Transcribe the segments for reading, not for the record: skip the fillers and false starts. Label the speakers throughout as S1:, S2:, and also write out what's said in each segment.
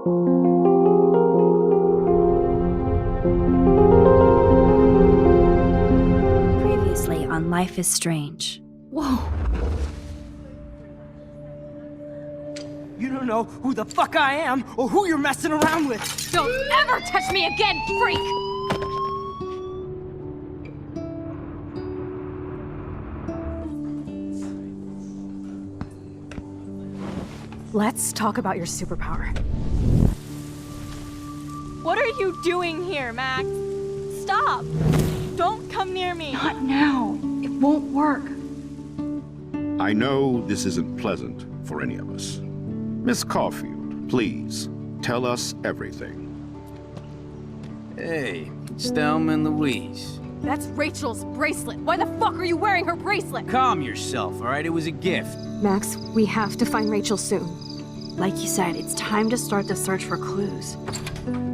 S1: Previously on Life is Strange.
S2: Whoa.
S3: You don't know who the fuck I am or who you're messing around with.
S2: Don't ever touch me again, freak! Let's talk about your superpower.
S4: What are you doing here, Max? Stop! Don't come near me!
S2: Not now. It won't work.
S5: I know this isn't pleasant for any of us. Miss Caulfield, please, tell us everything.
S6: Hey, it's Thelma and Louise.
S2: That's Rachel's bracelet. Why the fuck are you wearing her bracelet?
S6: Calm yourself, all right? It was a gift.
S2: Max, we have to find Rachel soon.
S1: Like you said, it's time to start the search for clues.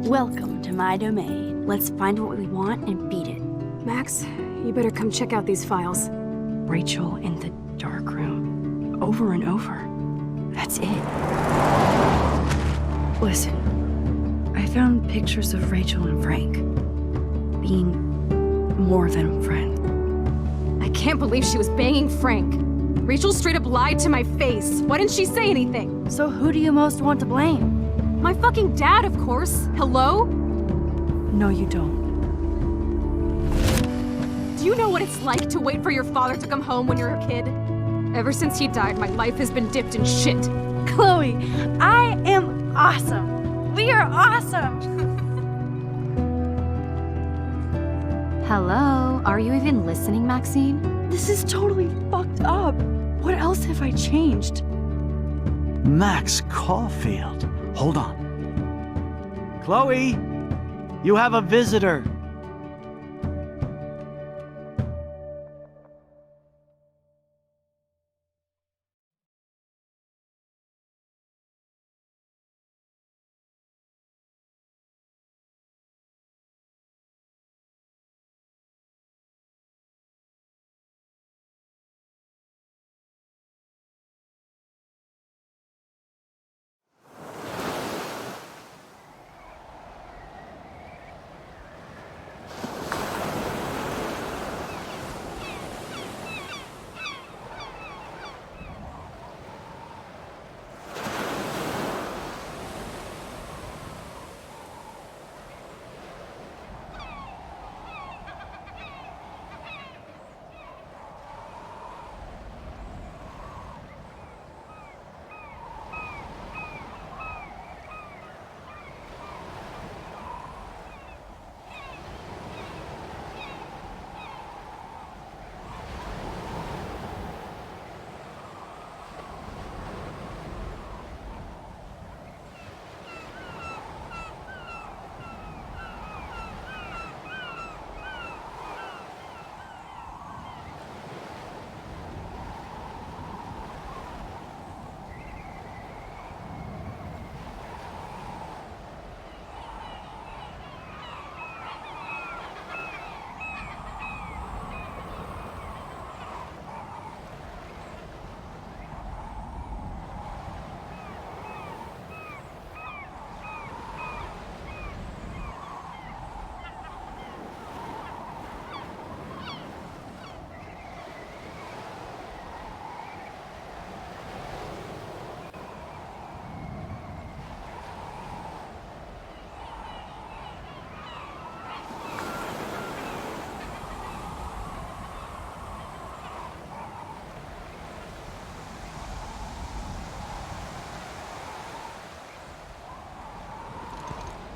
S1: Welcome to my domain. Let's find what we want and beat it.
S2: Max, you better come check out these files.
S1: Rachel in the dark room. Over and over. That's it. Listen, I found pictures of Rachel and Frank being more than a friend.
S2: I can't believe she was banging Frank. Rachel straight up lied to my face. Why didn't she say anything?
S1: So who do you most want to blame?
S2: My fucking dad, of course. Hello?
S1: No, you don't.
S2: Do you know what it's like to wait for your father to come home when you're a kid? Ever since he died, my life has been dipped in shit.
S4: Chloe, I am awesome! We are awesome!
S2: Hello? Are you even listening, Maxine?
S1: This is totally fucked up. What else have I changed?
S7: Max Caulfield. Hold on. Chloe, you have a visitor.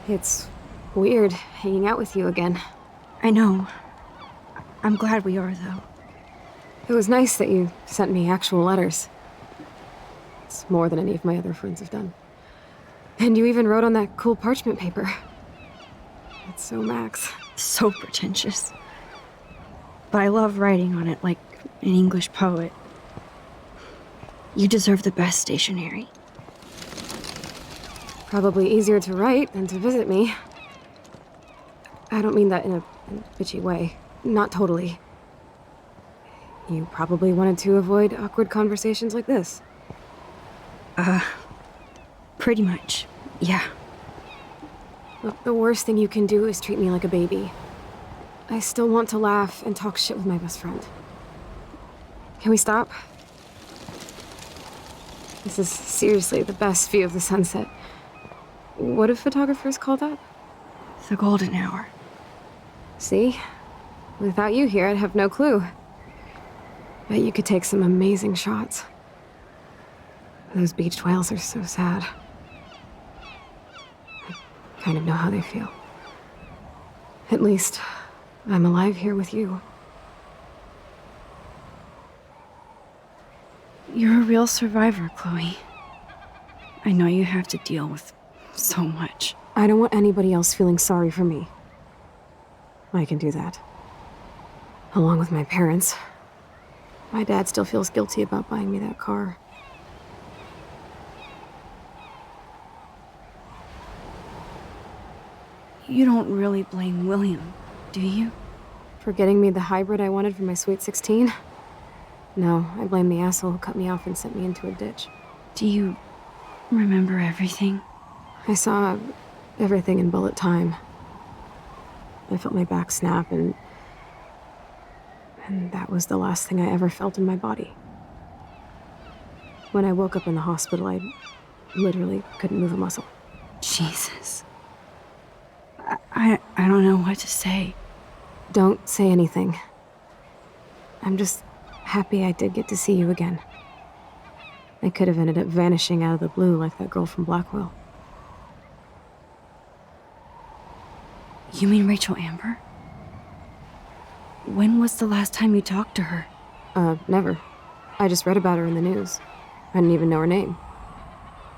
S2: It's weird hanging out with you again.
S1: I know. I'm glad we are, though.
S2: It was nice that you sent me actual letters. It's more than any of my other friends have done. And you even wrote on that cool parchment paper. It's so Max.
S1: So pretentious. But I love writing on it like an English poet. You deserve the best stationery.
S2: Probably easier to write than to visit me. I don't mean that in a bitchy way. Not totally. You probably wanted to avoid awkward conversations like this.
S1: Pretty much, yeah.
S2: Look, the worst thing you can do is treat me like a baby. I still want to laugh and talk shit with my best friend. Can we stop? This is seriously the best view of the sunset. What do photographers call that?
S1: The golden hour.
S2: See? Without you here, I'd have no clue. Bet you could take some amazing shots. Those beached whales are so sad. I kind of know how they feel. At least, I'm alive here with you.
S1: You're a real survivor, Chloe. I know you have to deal with so much.
S2: I don't want anybody else feeling sorry for me. I can do that. Along with my parents. My dad still feels guilty about buying me that car.
S1: You don't really blame William, do you?
S2: For getting me the hybrid I wanted for my Sweet 16? No, I blame the asshole who cut me off and sent me into a ditch.
S1: Do you remember everything?
S2: I saw everything in bullet time. I felt my back snap, and that was the last thing I ever felt in my body. When I woke up in the hospital, I literally couldn't move a muscle.
S1: Jesus. I don't know what to say.
S2: Don't say anything. I'm just happy I did get to see you again. I could have ended up vanishing out of the blue like that girl from Blackwell.
S1: You mean Rachel Amber? When was the last time you talked to her?
S2: Never. I just read about her in the news. I didn't even know her name.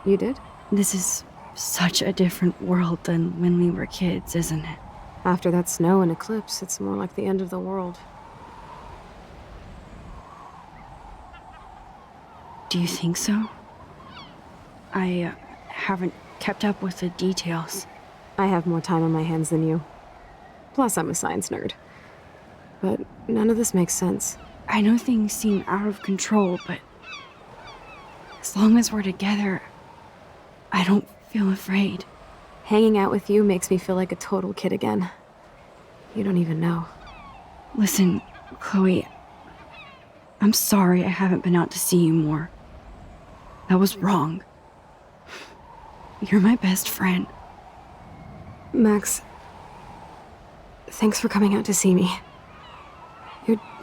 S2: You did?
S1: This is such a different world than when we were kids, isn't it?
S2: After that snow and eclipse, it's more like the end of the world.
S1: Do you think so? I haven't kept up with the details.
S2: I have more time on my hands than you. Plus, I'm a science nerd. But none of this makes sense.
S1: I know things seem out of control, but as long as we're together, I don't feel afraid.
S2: Hanging out with you makes me feel like a total kid again. You don't even know.
S1: Listen, Chloe, I'm sorry I haven't been out to see you more. That was wrong. You're my best friend.
S2: Max, thanks for coming out to see me.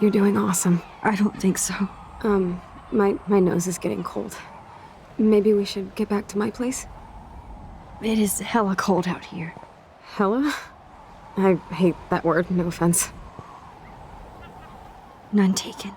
S2: You're doing awesome.
S1: I don't think so.
S2: My nose is getting cold. Maybe we should get back to my place?
S1: It is hella cold out here.
S2: Hella? I hate that word, no offense.
S1: None taken.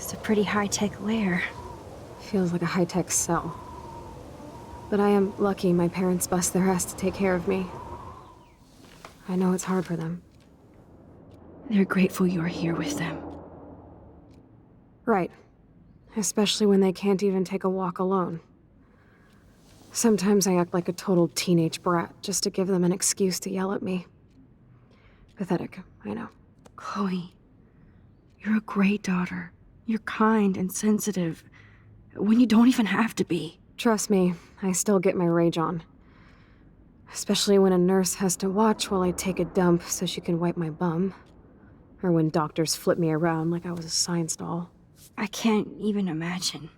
S1: It's a pretty high-tech lair.
S2: Feels like a high-tech cell. But I am lucky my parents bust their ass to take care of me. I know it's hard for them.
S1: They're grateful you're here with them.
S2: Right. Especially when they can't even take a walk alone. Sometimes I act like a total teenage brat just to give them an excuse to yell at me. Pathetic, I know.
S1: Chloe, you're a great daughter. You're kind and sensitive when you don't even have to be.
S2: Trust me, I still get my rage on. Especially when a nurse has to watch while I take a dump so she can wipe my bum. Or when doctors flip me around like I was a science doll.
S1: I can't even imagine.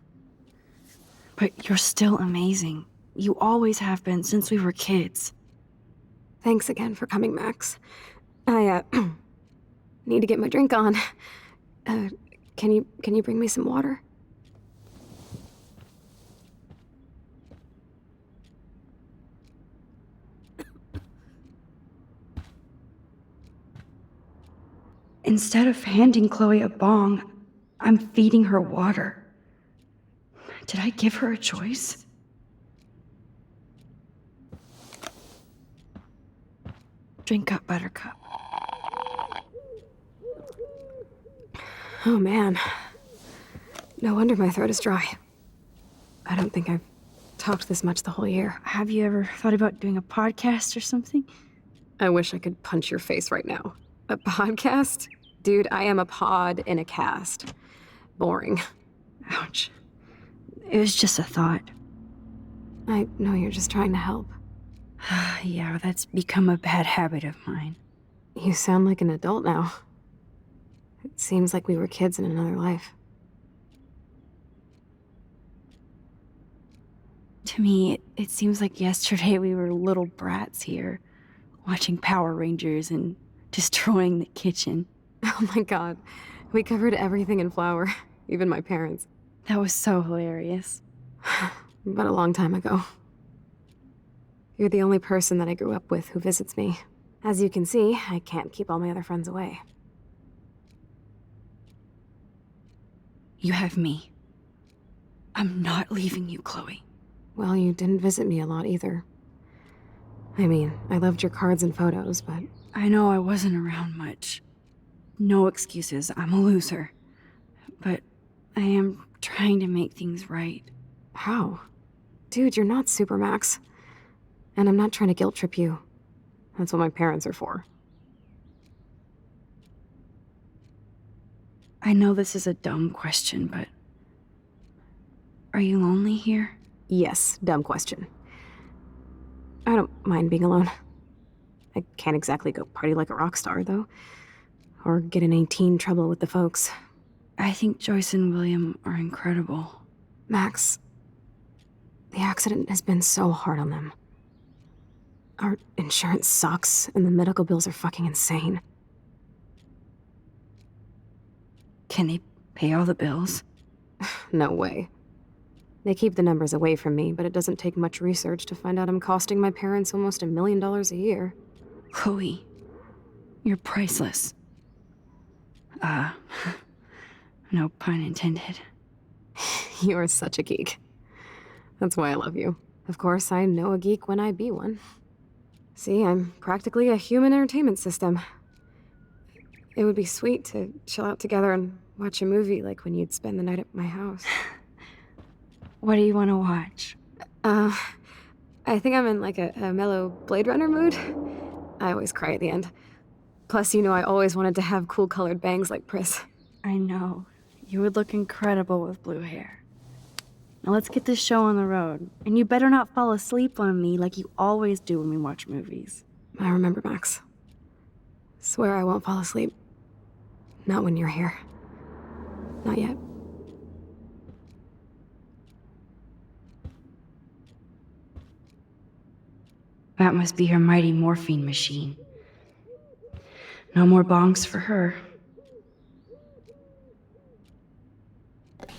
S1: But you're still amazing. You always have been since we were kids.
S2: Thanks again for coming, Max. I, need to get my drink on. Can you bring me some water?
S1: Instead of handing Chloe a bong, I'm feeding her water. Did I give her a choice? Drink up, Buttercup.
S2: Oh man. No wonder my throat is dry. I don't think I've talked this much the whole year.
S1: Have you ever thought about doing a podcast or something?
S2: I wish I could punch your face right now. A podcast? Dude, I am a pod in a cast. Boring.
S1: Ouch. It was just a thought.
S2: I know you're just trying to help.
S1: Yeah, that's become a bad habit of mine.
S2: You sound like an adult now. It seems like we were kids in another life.
S1: To me, it seems like yesterday we were little brats here, watching Power Rangers and destroying the kitchen.
S2: Oh my god. We covered everything in flour. Even my parents.
S1: That was so hilarious.
S2: But a long time ago. You're the only person that I grew up with who visits me. As you can see, I can't keep all my other friends away.
S1: You have me. I'm not leaving you, Chloe.
S2: Well, you didn't visit me a lot either. I mean, I loved your cards and photos, but...
S1: I know I wasn't around much. No excuses, I'm a loser. But I am trying to make things right.
S2: How? Dude, you're not Supermax. And I'm not trying to guilt trip you. That's what my parents are for.
S1: I know this is a dumb question, but... Are you lonely here?
S2: Yes, dumb question. I don't mind being alone. I can't exactly go party like a rock star, though. Or get in any teen trouble with the folks.
S1: I think Joyce and William are incredible.
S2: Max, the accident has been so hard on them. Our insurance sucks, and the medical bills are fucking insane.
S1: Can they pay all the bills?
S2: No way. They keep the numbers away from me, but it doesn't take much research to find out I'm costing my parents almost $1 million a year.
S1: Chloe, you're priceless. No pun intended.
S2: You are such a geek. That's why I love you. Of course, I know a geek when I be one. See, I'm practically a human entertainment system. It would be sweet to chill out together and watch a movie like when you'd spend the night at my house.
S1: What do you want to watch?
S2: I think I'm in like a mellow Blade Runner mood. I always cry at the end. Plus, you know I always wanted to have cool colored bangs like Pris.
S1: I know. You would look incredible with blue hair. Now let's get this show on the road. And you better not fall asleep on me like you always do when we watch movies.
S2: I remember, Max. Swear I won't fall asleep. Not when you're here. Not yet.
S1: That must be her mighty morphine machine. No more bongs for her.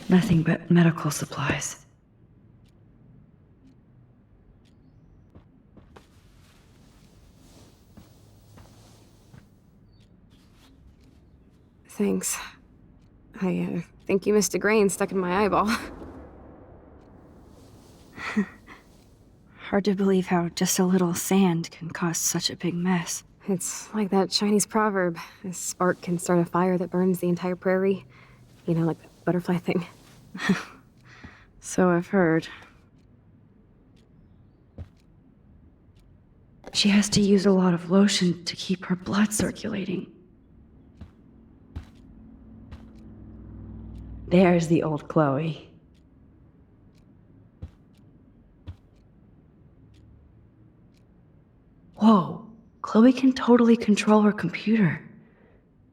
S1: Nothing but medical supplies.
S2: Thanks. I think you missed a grain stuck in my eyeball.
S1: Hard to believe how just a little sand can cause such a big mess.
S2: It's like that Chinese proverb. A spark can start a fire that burns the entire prairie. You know, like the butterfly thing.
S1: So I've heard. She has to use a lot of lotion to keep her blood circulating. There's the old Chloe. Whoa, Chloe can totally control her computer.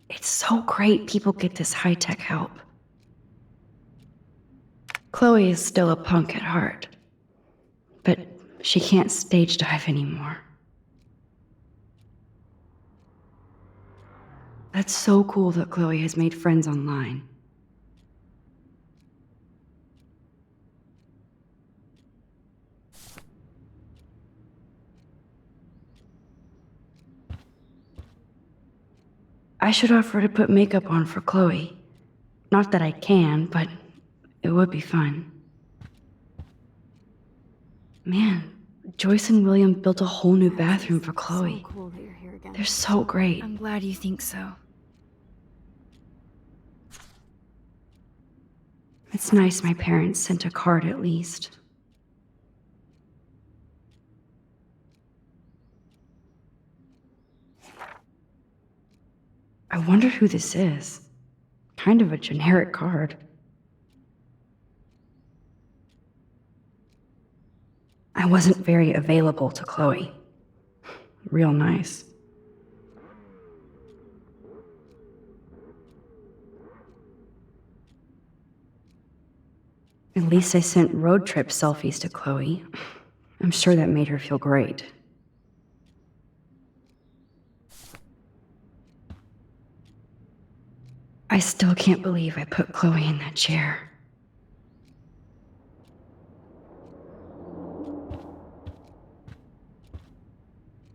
S1: It's so great people get this high-tech help. Chloe is still a punk at heart, but she can't stage dive anymore. That's so cool that Chloe has made friends online. I should offer to put makeup on for Chloe. Not that I can, but it would be fun. Man, Joyce and William built a whole new bathroom for Chloe.
S2: So cool that you're here again.
S1: They're so great.
S8: I'm glad you think so.
S1: It's nice my parents sent a card at least. I wonder who this is. Kind of a generic card. I wasn't very available to Chloe. Real nice. At least I sent road trip selfies to Chloe. I'm sure that made her feel great. I still can't believe I put Chloe in that chair.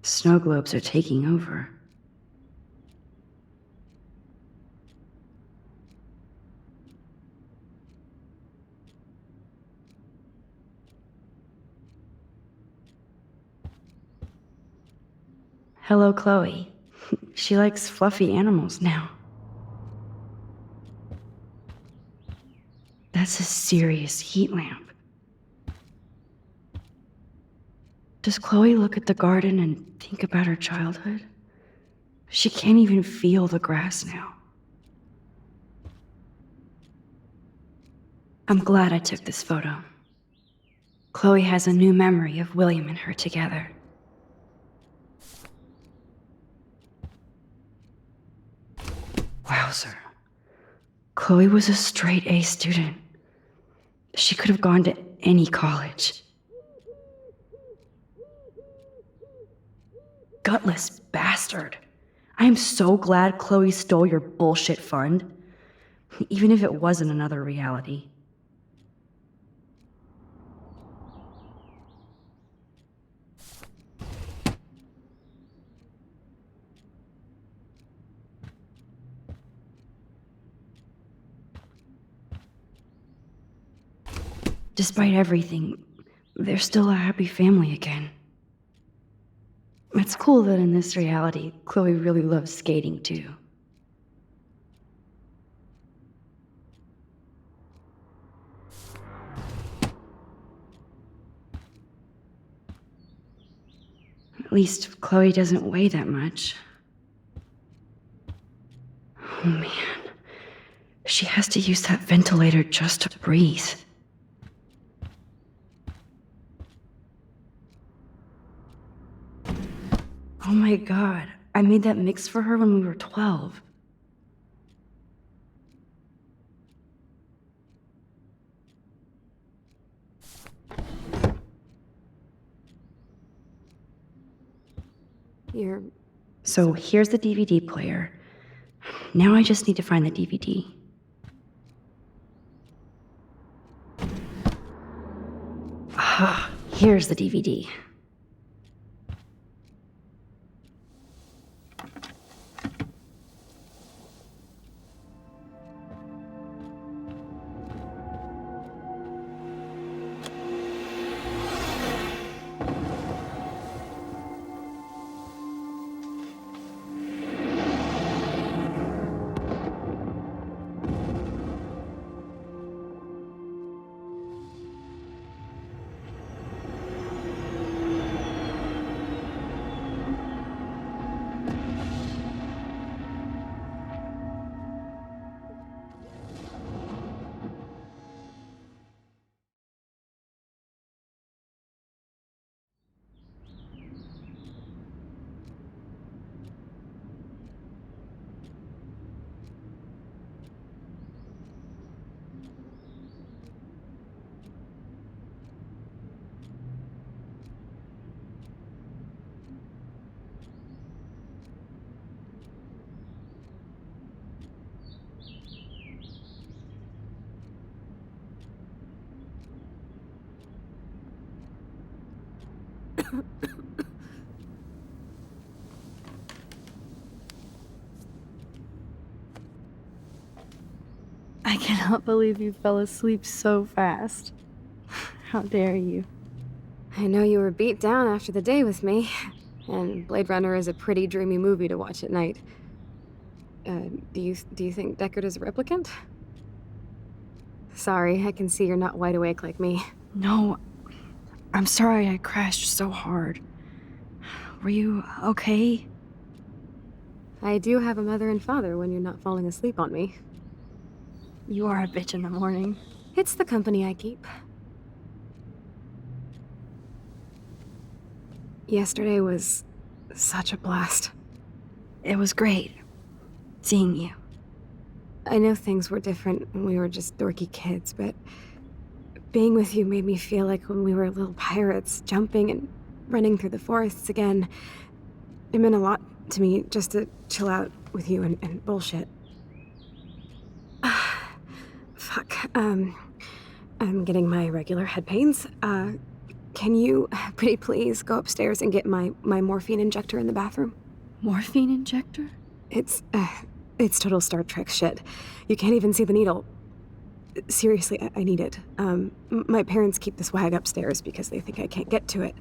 S1: Snow globes are taking over. Hello, Chloe. She likes fluffy animals now. That's a serious heat lamp. Does Chloe look at the garden and think about her childhood? She can't even feel the grass now. I'm glad I took this photo. Chloe has a new memory of William and her together. Wowzer. Chloe was a straight A student. She could have gone to any college. Gutless bastard. I am so glad Chloe stole your bullshit fund, even if it wasn't another reality. Despite everything, they're still a happy family again. It's cool that in this reality, Chloe really loves skating too. At least Chloe doesn't weigh that much. Oh man, she has to use that ventilator just to breathe. Oh my god, I made that mix for her when we were 12. So here's the DVD player. Now I just need to find the DVD. Ah, here's the DVD. I cannot believe you fell asleep so fast. How dare you?
S2: I know you were beat down after the day with me, and Blade Runner is a pretty dreamy movie to watch at night. Do you think Deckard is a replicant? Sorry, I can see you're not wide awake like me.
S1: No, I'm sorry I crashed so hard. Were you okay?
S2: I do have a mother and father when you're not falling asleep on me.
S1: You are a bitch in the morning.
S2: It's the company I keep. Yesterday was such a blast.
S1: It was great seeing you.
S2: I know things were different when we were just dorky kids, but being with you made me feel like when we were little pirates, jumping and running through the forests again. It meant a lot to me just to chill out with you and bullshit. Fuck. I'm getting my regular head pains. Can you, pretty please, go upstairs and get my morphine injector in the bathroom?
S1: Morphine injector?
S2: It's total Star Trek shit. You can't even see the needle. Seriously, I need it. My parents keep the swag upstairs because they think I can't get to it.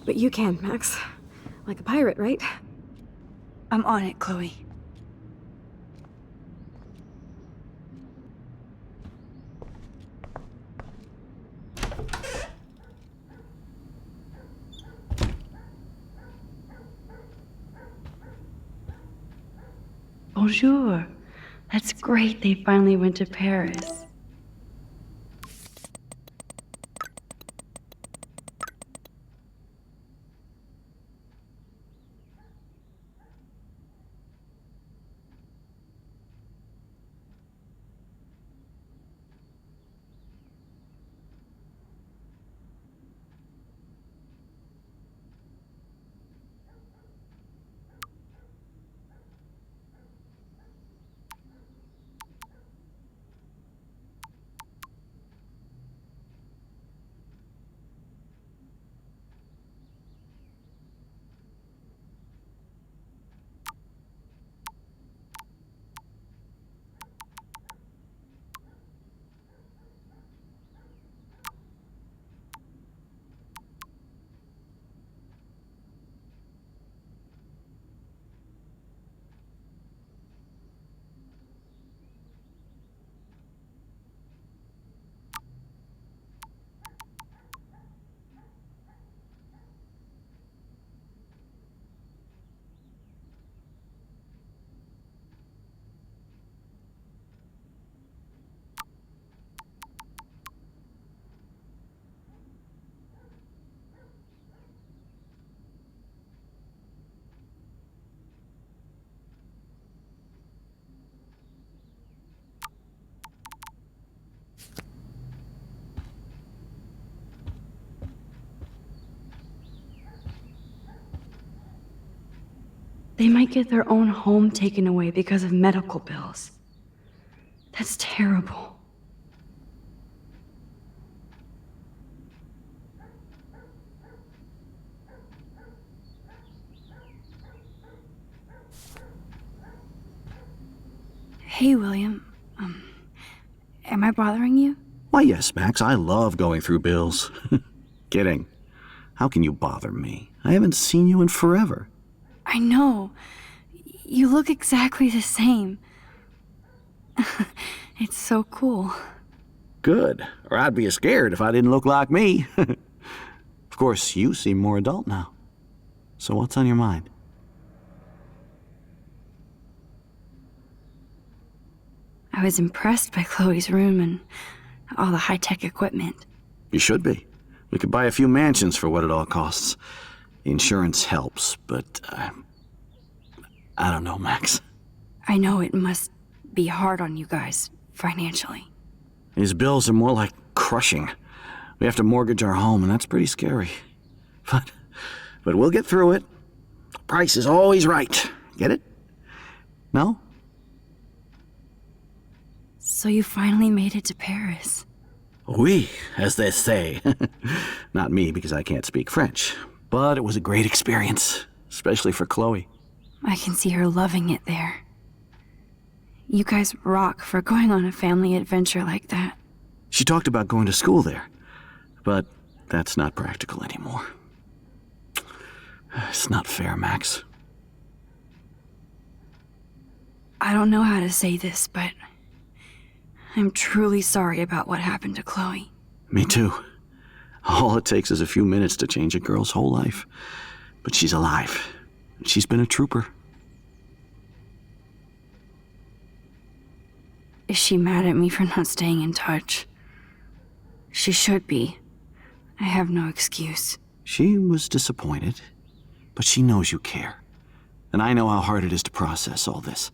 S2: But you can, Max. Like a pirate, right?
S1: I'm on it, Chloe. Bonjour. That's great they finally went to Paris. They might get their own home taken away because of medical bills. That's terrible. Hey, William. Am I bothering you?
S8: Why, yes, Max. I love going through bills. Kidding. How can you bother me? I haven't seen you in forever.
S1: I know. You look exactly the same. It's so cool.
S8: Good. Or I'd be scared if I didn't look like me. Of course, you seem more adult now. So what's on your mind?
S1: I was impressed by Chloe's room and all the high-tech equipment.
S8: You should be. We could buy a few mansions for what it all costs. Insurance helps, but I don't know, Max.
S1: I know it must be hard on you guys, financially.
S8: These bills are more like crushing. We have to mortgage our home, and that's pretty scary. But we'll get through it. The price is always right. Get it? No?
S1: So you finally made it to Paris.
S8: Oui, as they say. Not me, because I can't speak French. But it was a great experience, especially for Chloe.
S1: I can see her loving it there. You guys rock for going on a family adventure like that.
S8: She talked about going to school there, but that's not practical anymore. It's not fair, Max.
S1: I don't know how to say this, but I'm truly sorry about what happened to Chloe.
S8: Me too. All it takes is a few minutes to change a girl's whole life. But she's alive. She's been a trooper.
S1: Is she mad at me for not staying in touch? She should be. I have no excuse.
S8: She was disappointed, but she knows you care. And I know how hard it is to process all this.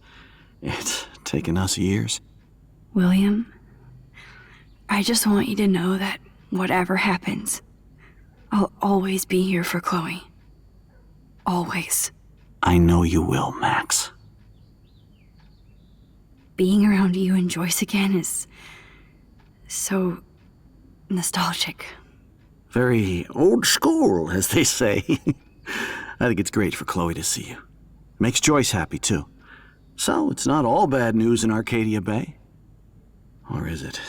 S8: It's taken us years.
S1: William, I just want you to know that whatever happens, I'll always be here for Chloe. Always.
S8: I know you will, Max.
S1: Being around you and Joyce again is so nostalgic.
S8: Very old school, as they say. I think it's great for Chloe to see you. Makes Joyce happy, too. So it's not all bad news in Arcadia Bay. Or is it?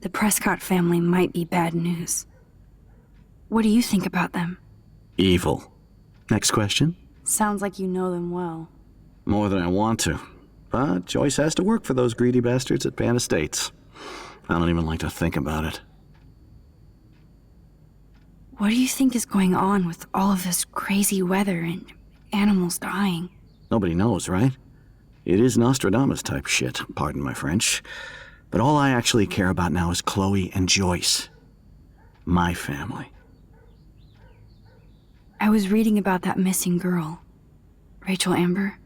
S1: The Prescott family might be bad news. What do you think about them?
S8: Evil. Next question?
S1: Sounds like you know them well.
S8: More than I want to. But Joyce has to work for those greedy bastards at Pan Estates. I don't even like to think about it.
S1: What do you think is going on with all of this crazy weather and animals dying?
S8: Nobody knows, right? It is Nostradamus type shit, pardon my French. But all I actually care about now is Chloe and Joyce. My family.
S1: I was reading about that missing girl. Rachel Amber.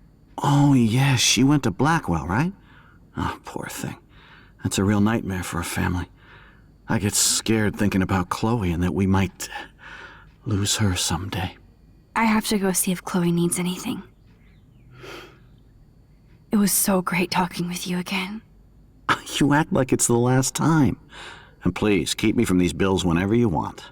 S8: Oh, yes, she went to Blackwell, right? Oh, poor thing. That's a real nightmare for a family. I get scared thinking about Chloe and that we might lose her someday.
S1: I have to go see if Chloe needs anything. It was so great talking with you again.
S8: You act like it's the last time. And please, keep me from these bills whenever you want.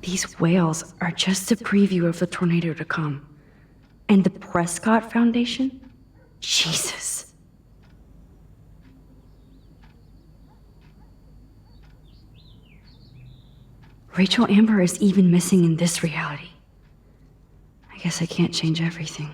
S1: These whales are just a preview of the tornado to come. And the Prescott Foundation? Jesus. Rachel Amber is even missing in this reality. I guess I can't change everything.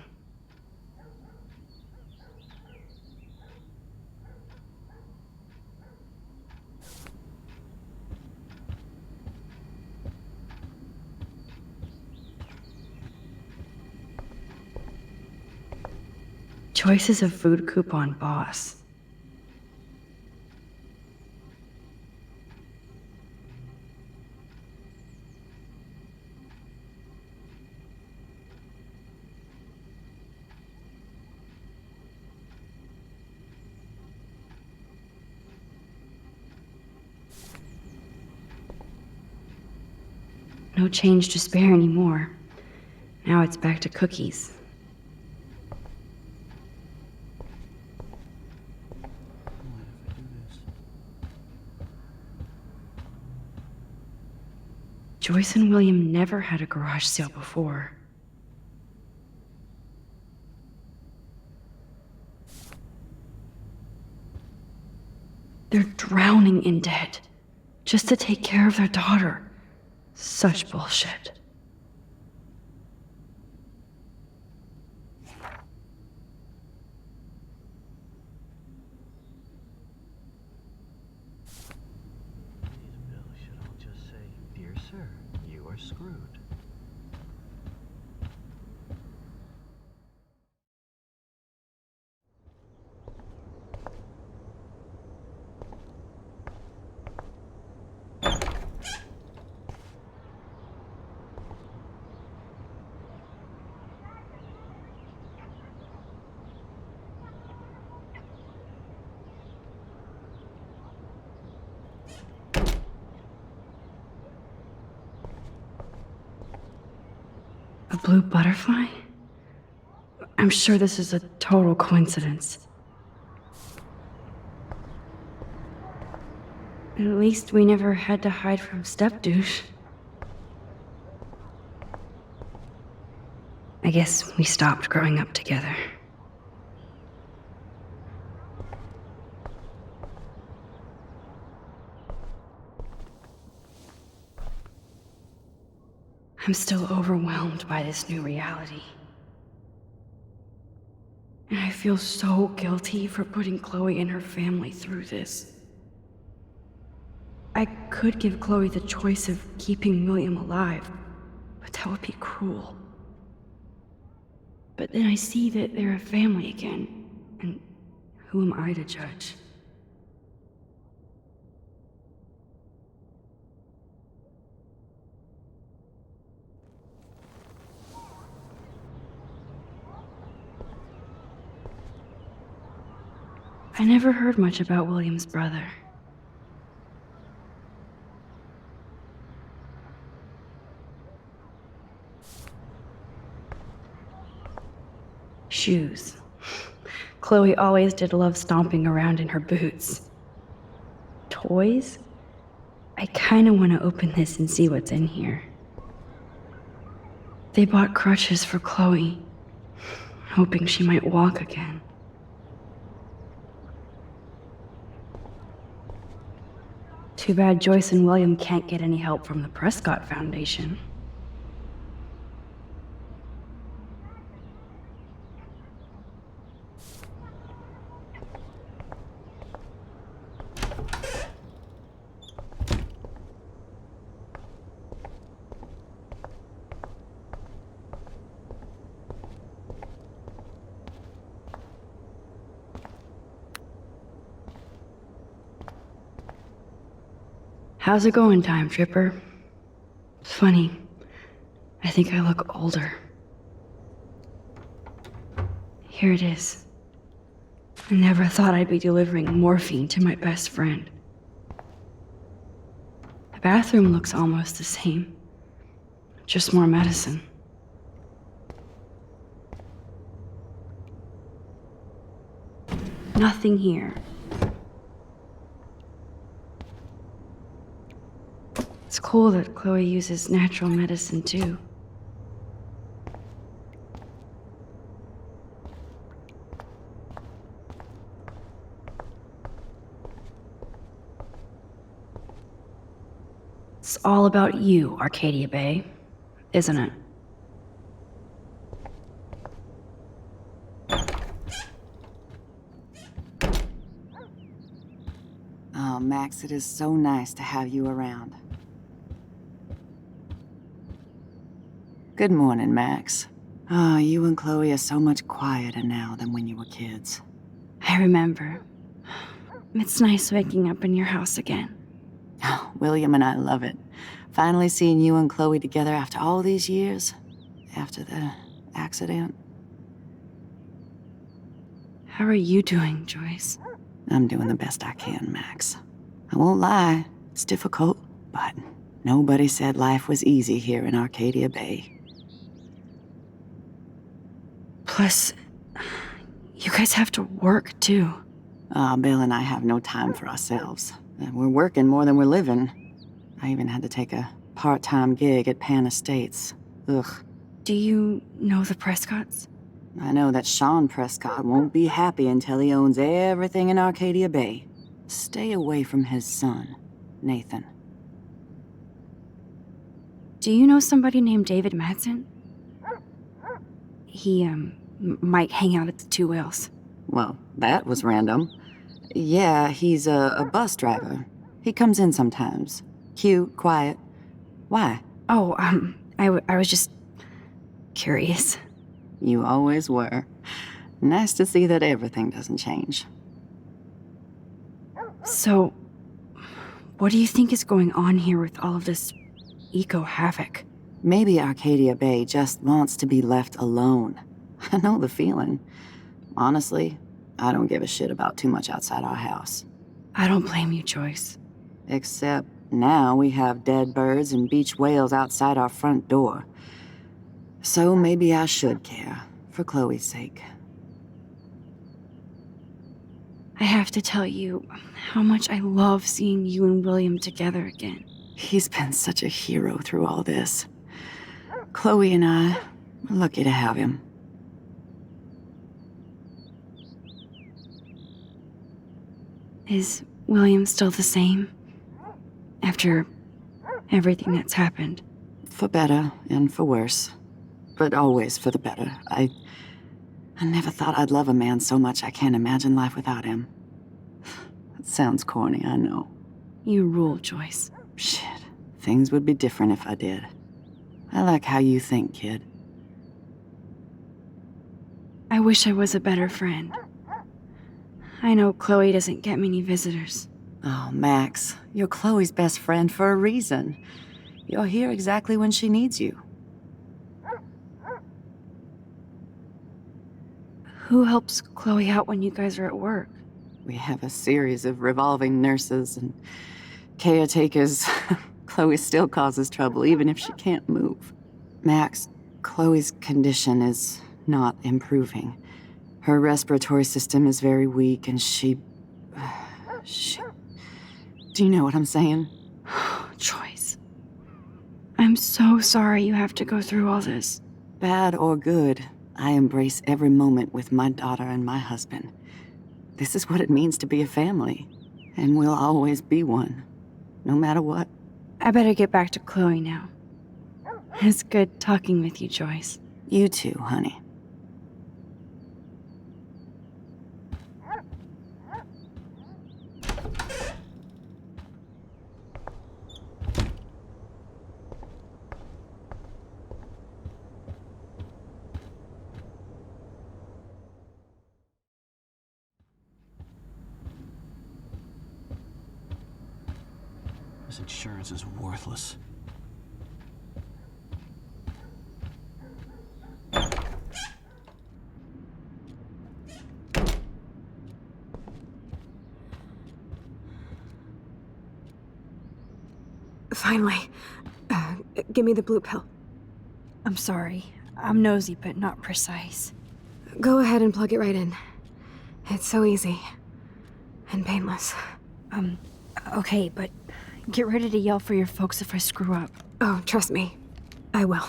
S1: Joyce is a food coupon boss. No change to spare anymore. Now it's back to cookies. Joyce and William never had a garage sale before. They're drowning in debt just to take care of their daughter. Such bullshit. A blue butterfly? I'm sure this is a total coincidence. At least we never had to hide from step-douche. I guess we stopped growing up together. I'm still overwhelmed by this new reality. And I feel so guilty for putting Chloe and her family through this. I could give Chloe the choice of keeping William alive, but that would be cruel. But then I see that they're a family again, and who am I to judge? I never heard much about William's brother. Shoes. Chloe always did love stomping around in her boots. Toys? I kinda want to open this and see what's in here. They bought crutches for Chloe, hoping she might walk again. Too bad Joyce and William can't get any help from the Prescott Foundation. How's it going, Time Tripper? It's funny. I think I look older. Here it is. I never thought I'd be delivering morphine to my best friend. The bathroom looks almost the same. Just more medicine. Nothing here. It's cool that Chloe uses natural medicine too. It's all about you, Arcadia Bay, isn't it?
S9: Oh, Max, it is so nice to have you around. Good morning, Max. Oh, you and Chloe are so much quieter now than when you were kids.
S1: I remember. It's nice waking up in your house again.
S9: Oh, William and I love it. Finally seeing you and Chloe together after all these years. After the accident.
S1: How are you doing, Joyce?
S9: I'm doing the best I can, Max. I won't lie, it's difficult, but nobody said life was easy here in Arcadia Bay.
S1: Plus, you guys have to work, too.
S9: Bill and I have no time for ourselves. We're working more than we're living. I even had to take a part-time gig at Pan Estates. Ugh.
S1: Do you know the Prescotts?
S9: I know that Sean Prescott won't be happy until he owns everything in Arcadia Bay. Stay away from his son, Nathan.
S1: Do you know somebody named David Madsen? He, might hang out at the Two Whales.
S9: Well, that was random. Yeah, he's a bus driver. He comes in sometimes. Cute, quiet. Why?
S1: Oh, I was just curious.
S9: You always were. Nice to see that everything doesn't change.
S1: So, what do you think is going on here with all of this eco-havoc?
S9: Maybe Arcadia Bay just wants to be left alone. I know the feeling. Honestly, I don't give a shit about too much outside our house.
S1: I don't blame you, Joyce.
S9: Except now we have dead birds and beach whales outside our front door. So maybe I should care. for Chloe's sake.
S1: I have to tell you how much I love seeing you and William together again.
S9: He's been such a hero through all this. Chloe and I are lucky to have him.
S1: Is William still the same? After everything that's happened?
S9: For better and for worse. But always for the better. I never thought I'd love a man so much I can't imagine life without him. That sounds corny, I know.
S1: You rule, Joyce.
S9: Shit. Things would be different if I did. I like how you think, kid.
S1: I wish I was a better friend. I know Chloe doesn't get many visitors.
S9: Oh, Max, you're Chloe's best friend for a reason. You're here exactly when she needs you.
S1: Who helps Chloe out when you guys are at work?
S9: We have a series of revolving nurses and caretakers. Chloe still causes trouble, even if she can't move. Max, Chloe's condition is not improving. Her respiratory system is very weak, and she... Do you know what I'm saying?
S1: Joyce. I'm so sorry you have to go through all this.
S9: Bad or good, I embrace every moment with my daughter and my husband. This is what it means to be a family, and we'll always be one, no matter what.
S1: I better get back to Chloe now. It's good talking with you, Joyce.
S9: You too, honey.
S8: This insurance is worthless.
S2: Finally. Give me the blue pill.
S1: I'm sorry. I'm nosy, but not precise.
S2: Go ahead and plug it right in. It's so easy. And painless.
S1: Okay, but get ready to yell for your folks if I screw up.
S2: Oh, trust me. I will.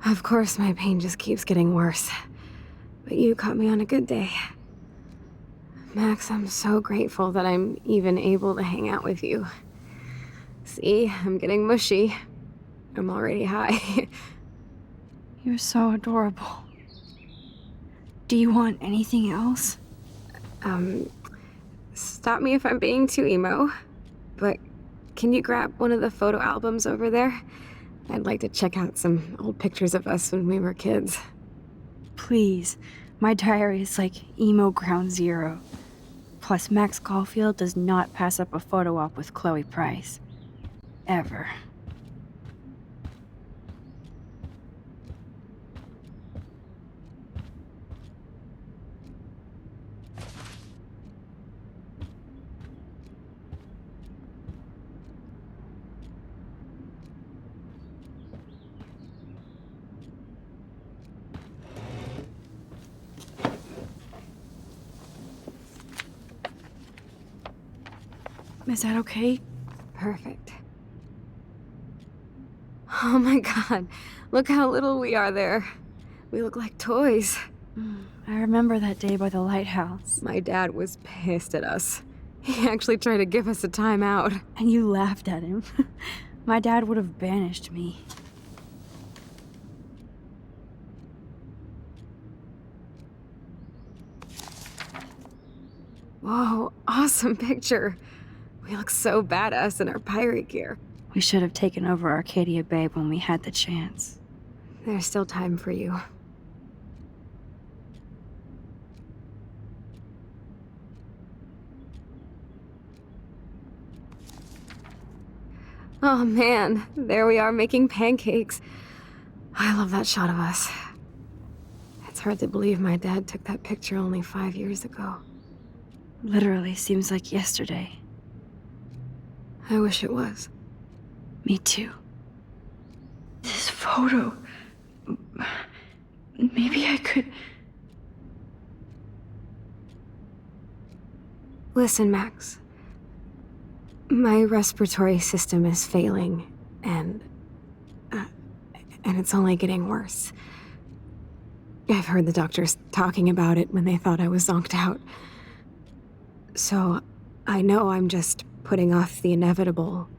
S2: Of course, my pain just keeps getting worse. But you caught me on a good day. Max, I'm so grateful that I'm even able to hang out with you. See, I'm getting mushy. I'm already high.
S1: You're so adorable. Do you want anything else?
S2: Stop me if I'm being too emo, but can you grab one of the photo albums over there? I'd like to check out some old pictures of us when we were kids.
S1: Please. My diary is like emo ground zero. Plus, Max Caulfield does not pass up a photo op with Chloe Price. Ever. Is that okay?
S2: Perfect. Oh my god, look how little we are there. We look like toys.
S1: I remember that day by the lighthouse.
S2: My dad was pissed at us. He actually tried to give us a timeout.
S1: And you laughed at him. My dad would have banished me.
S2: Whoa, awesome picture. We look so badass in our pirate gear.
S1: We should have taken over Arcadia Bay when we had the chance.
S2: There's still time for you. Oh man, there we are making pancakes. I love that shot of us. It's hard to believe my dad took that picture only 5 years ago.
S1: Literally seems like yesterday.
S2: I wish it was.
S1: Me too. This photo. Maybe I could.
S2: Listen, Max. My respiratory system is failing, and it's only getting worse. I've heard the doctors talking about it when they thought I was zonked out. So, I know I'm just putting off the inevitable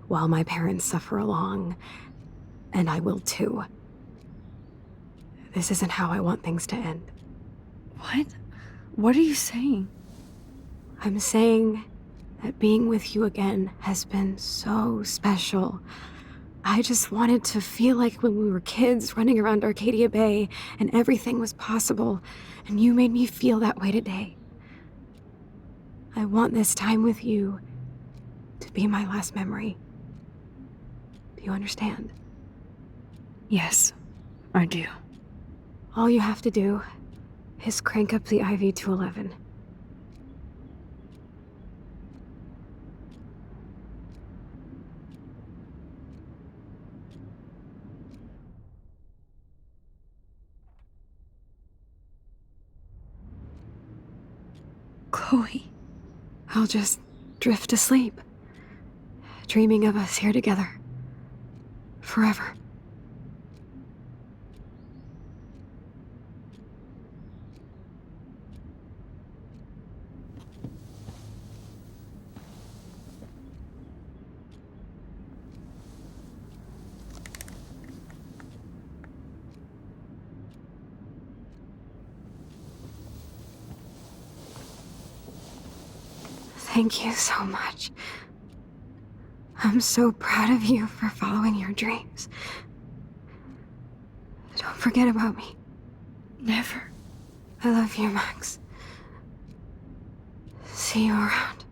S2: while my parents suffer along, and I will too. This isn't how I want things to end.
S1: What? What are you saying?
S2: I'm saying that being with you again has been so special. I just wanted to feel like when we were kids running around Arcadia Bay and everything was possible, and you made me feel that way today. I want this time with you to be my last memory. Do you understand?
S1: Yes, I do.
S2: All you have to do is crank up the IV to 11.
S1: Chloe.
S2: I'll just drift asleep, dreaming of us here together. Forever. Thank you so much. I'm so proud of you for following your dreams. Don't forget about me.
S1: Never.
S2: I love you, Max. See you around.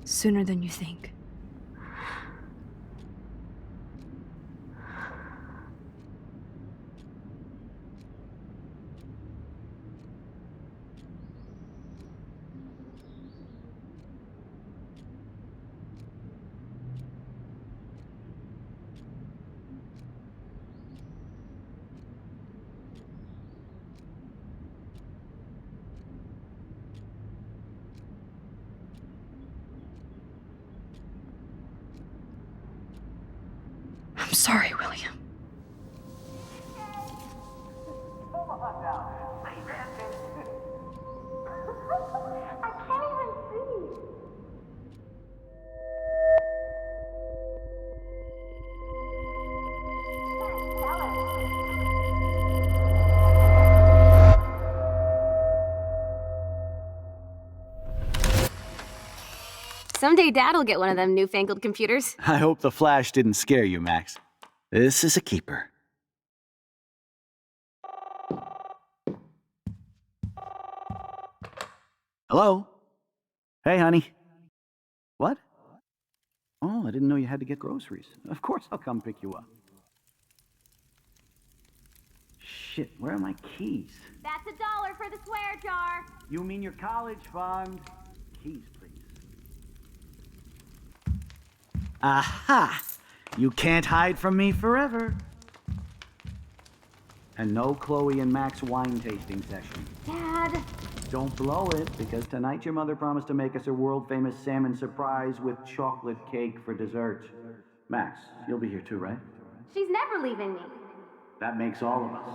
S1: Sooner than you think. I'm sorry, William.
S2: Someday Dad'll get one of them newfangled computers.
S7: I hope the flash didn't scare you, Max. This is a keeper. Hello? Hey, honey. What? Oh, I didn't know you had to get groceries. Of course I'll come pick you up. Shit, where are my keys?
S10: That's $1 for the swear jar.
S7: You mean your college fund? Keys, please. Aha! You can't hide from me forever. And no Chloe and Max wine tasting session.
S10: Dad.
S7: Don't blow it, because tonight your mother promised to make us a world-famous salmon surprise with chocolate cake for dessert. Max, you'll be here too, right?
S10: She's never leaving me.
S7: That makes all of us.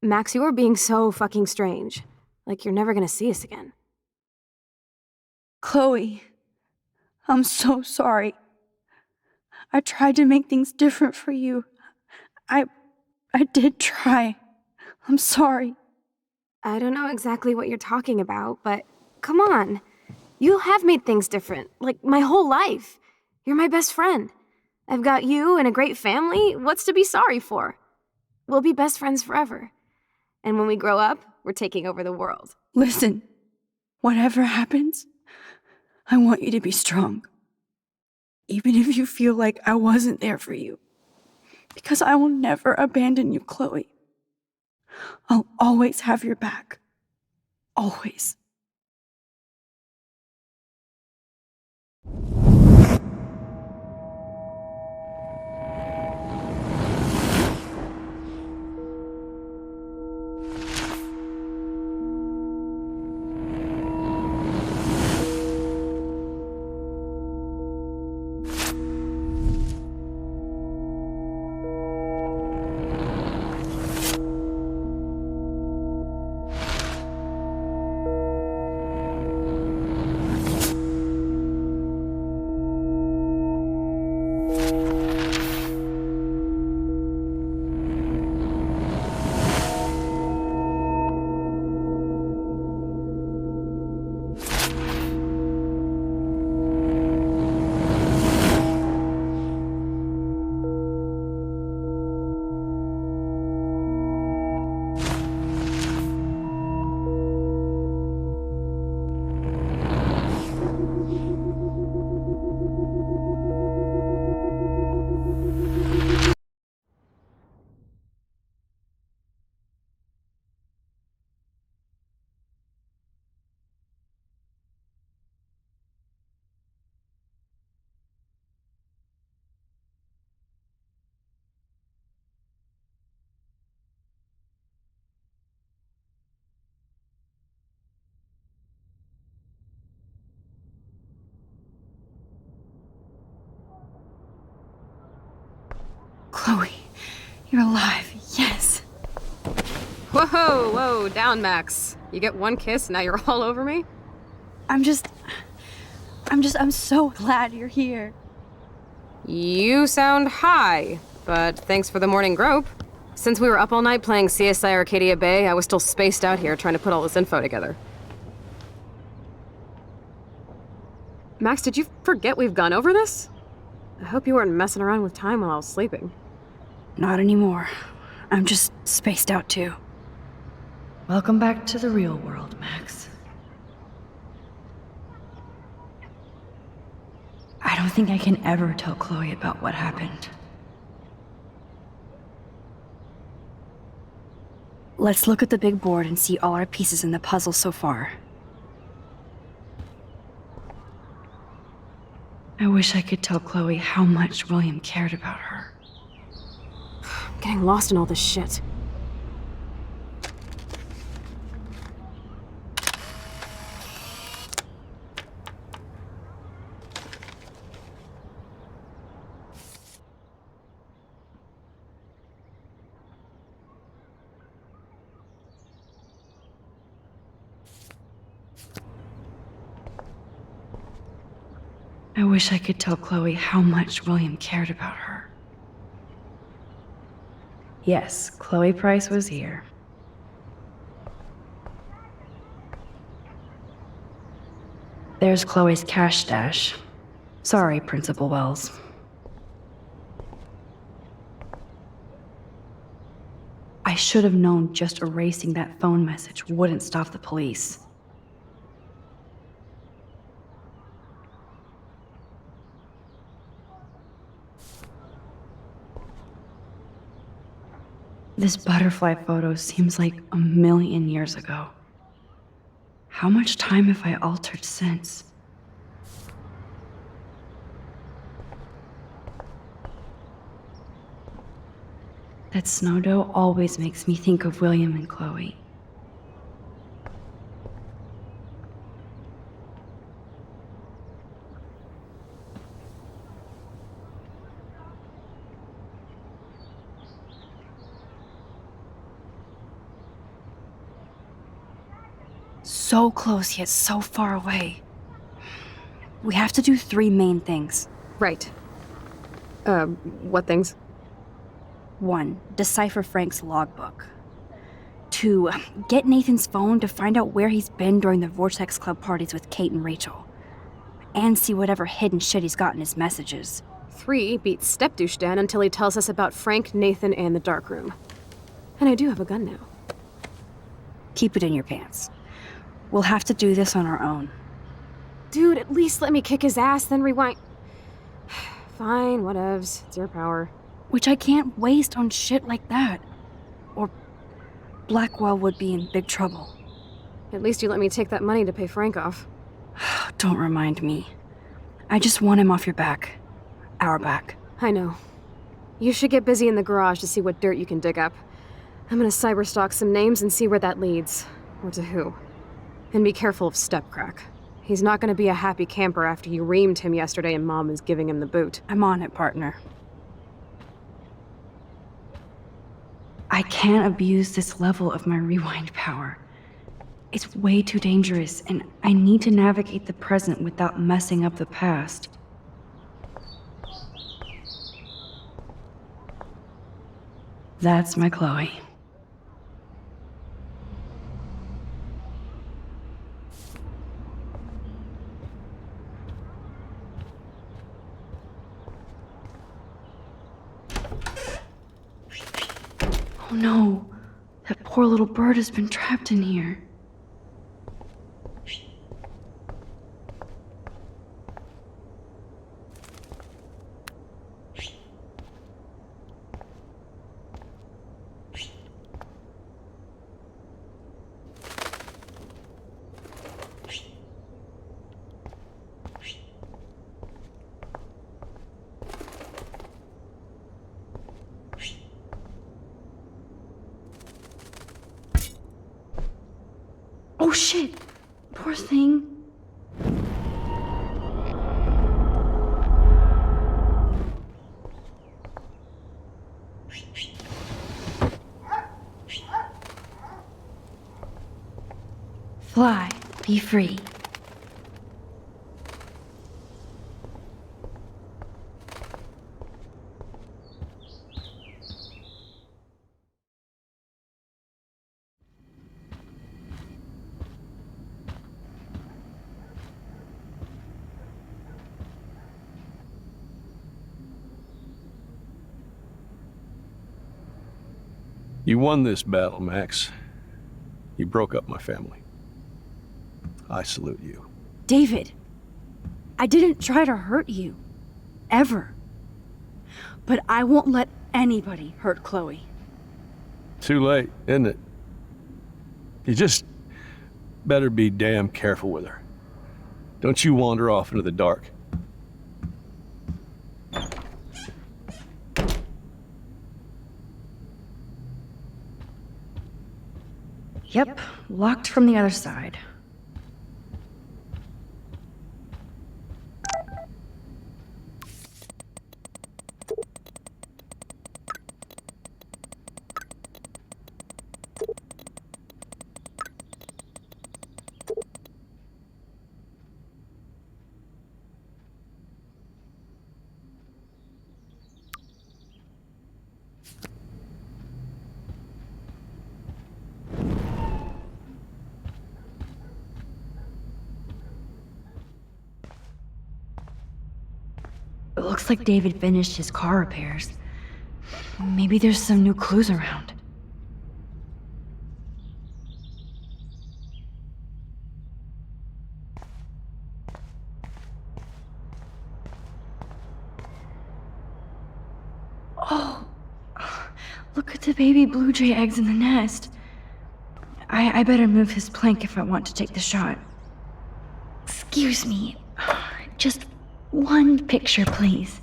S2: Max, you are being so fucking strange. Like you're never gonna see us again.
S1: Chloe, I'm so sorry. I tried to make things different for you. I did try. I'm sorry.
S2: I don't know exactly what you're talking about, but come on. You have made things different, like my whole life. You're my best friend. I've got you and a great family. What's to be sorry for? We'll be best friends forever. And when we grow up, we're taking over the world.
S1: Listen, whatever happens, I want you to be strong. Even if you feel like I wasn't there for you. Because I will never abandon you, Chloe. I'll always have your back. Always. Chloe, you're alive. Yes.
S2: Whoa, down, Max. You get one kiss, now you're all over me?
S1: I'm so glad you're here.
S2: You sound high, but thanks for the morning grope. Since we were up all night playing CSI Arcadia Bay, I was still spaced out here trying to put all this info together. Max, did you forget we've gone over this? I hope you weren't messing around with time while I was sleeping.
S1: Not anymore. I'm just spaced out too.
S11: Welcome back to the real world, Max. I don't think I can ever tell Chloe about what happened.
S1: Let's look at the big board and see all our pieces in the puzzle so far.
S11: I wish I could tell Chloe how much William cared about her.
S2: I'm getting lost in all this shit.
S11: I wish I could tell Chloe how much William cared about her. Yes, Chloe Price was here. There's Chloe's cash stash. Sorry, Principal Wells. I should have known just erasing that phone message wouldn't stop the police. This butterfly photo seems like 1,000,000 years ago. How much time have I altered since? That snow dough always makes me think of William and Chloe.
S1: So close yet so far away. We have to do 3 main things.
S2: Right. What things?
S1: 1, decipher Frank's logbook. 2, get Nathan's phone to find out where he's been during the Vortex Club parties with Kate and Rachel. And see whatever hidden shit he's got in his messages.
S2: 3, beat Stepdouche Dan until he tells us about Frank, Nathan, and the dark room. And I do have a gun now.
S1: Keep it in your pants. We'll have to do this on our own.
S2: Dude, at least let me kick his ass, then rewind. Fine, whatevs. It's your power.
S1: which I can't waste on shit like that. Or Blackwell would be in big trouble.
S2: At least you let me take that money to pay Frank off.
S1: Don't remind me. I just want him off your back. Our back.
S2: I know. You should get busy in the garage to see what dirt you can dig up. I'm gonna cyberstalk some names and see where that leads. Or to who. And be careful of Stepcrack. He's not gonna be a happy camper after you reamed him yesterday and Mom is giving him the boot.
S1: I'm on it, partner. I can't abuse this level of my rewind power. It's way too dangerous, and I need to navigate the present without messing up the past. That's my Chloe. Oh no, that poor little bird has been trapped in here. Oh shit! Poor thing. Fly, be free.
S12: You won this battle, Max. You broke up my family. I salute you.
S1: David, I didn't try to hurt you. Ever. But I won't let anybody hurt Chloe.
S12: Too late, isn't it? You just better be damn careful with her. Don't you wander off into the dark.
S1: Yep, locked from the other side. It looks like David finished his car repairs. Maybe there's some new clues around. Oh, look at the baby blue jay eggs in the nest. I better move his plank if I want to take the shot. Excuse me, just one picture, please.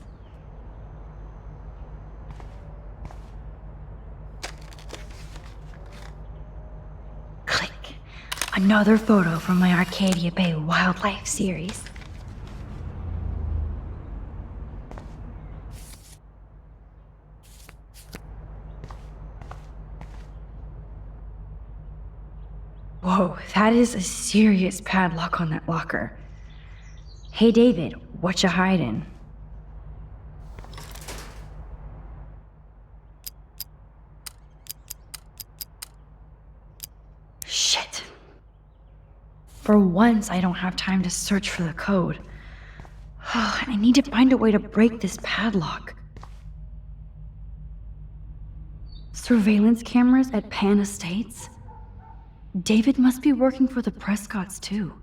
S1: Click. Another photo from my Arcadia Bay wildlife series. Whoa, that is a serious padlock on that locker. Hey David, what you hiding? Shit. For once, I don't have time to search for the code. I need to find a way to break this padlock. Surveillance cameras at Pan Estates? David must be working for the Prescotts too.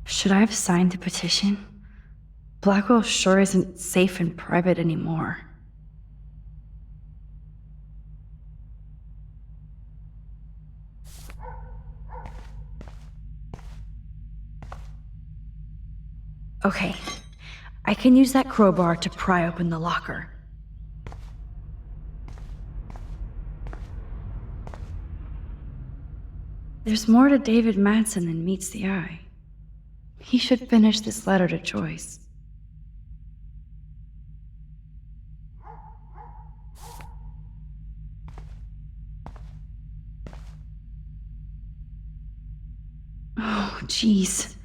S1: Should I have signed the petition?
S11: Blackwell sure isn't safe and private anymore. Okay, I can use that crowbar to pry open the locker. There's more to David Madsen than meets the eye. He should finish this letter to Joyce. Oh, jeez.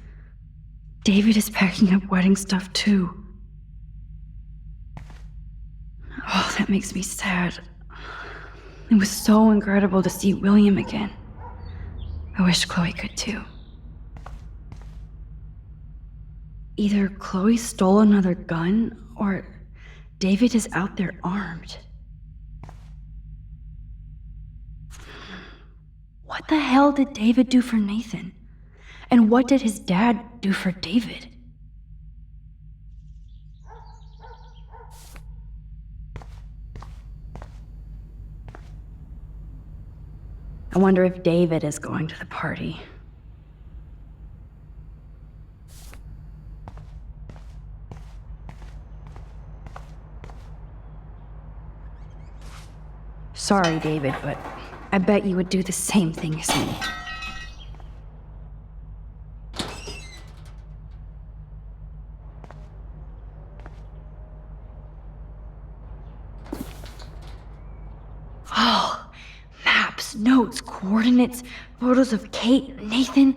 S11: David is packing up wedding stuff too. Oh, that makes me sad. It was so incredible to see William again. I wish Chloe could too. Either Chloe stole another gun, or David is out there armed. What the hell did David do for Nathan? And what did his dad do for David? I wonder if David is going to the party. Sorry, David, but I bet you would do the same thing as me. Oh, maps, notes, coordinates, photos of Kate, Nathan.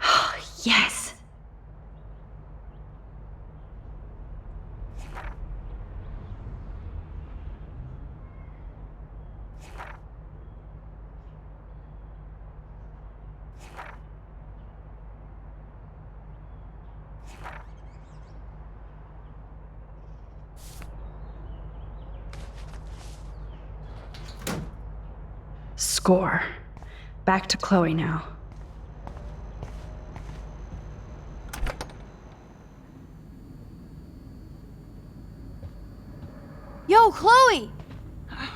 S11: Oh, yes. Score. Back to Chloe now.
S1: Yo, Chloe!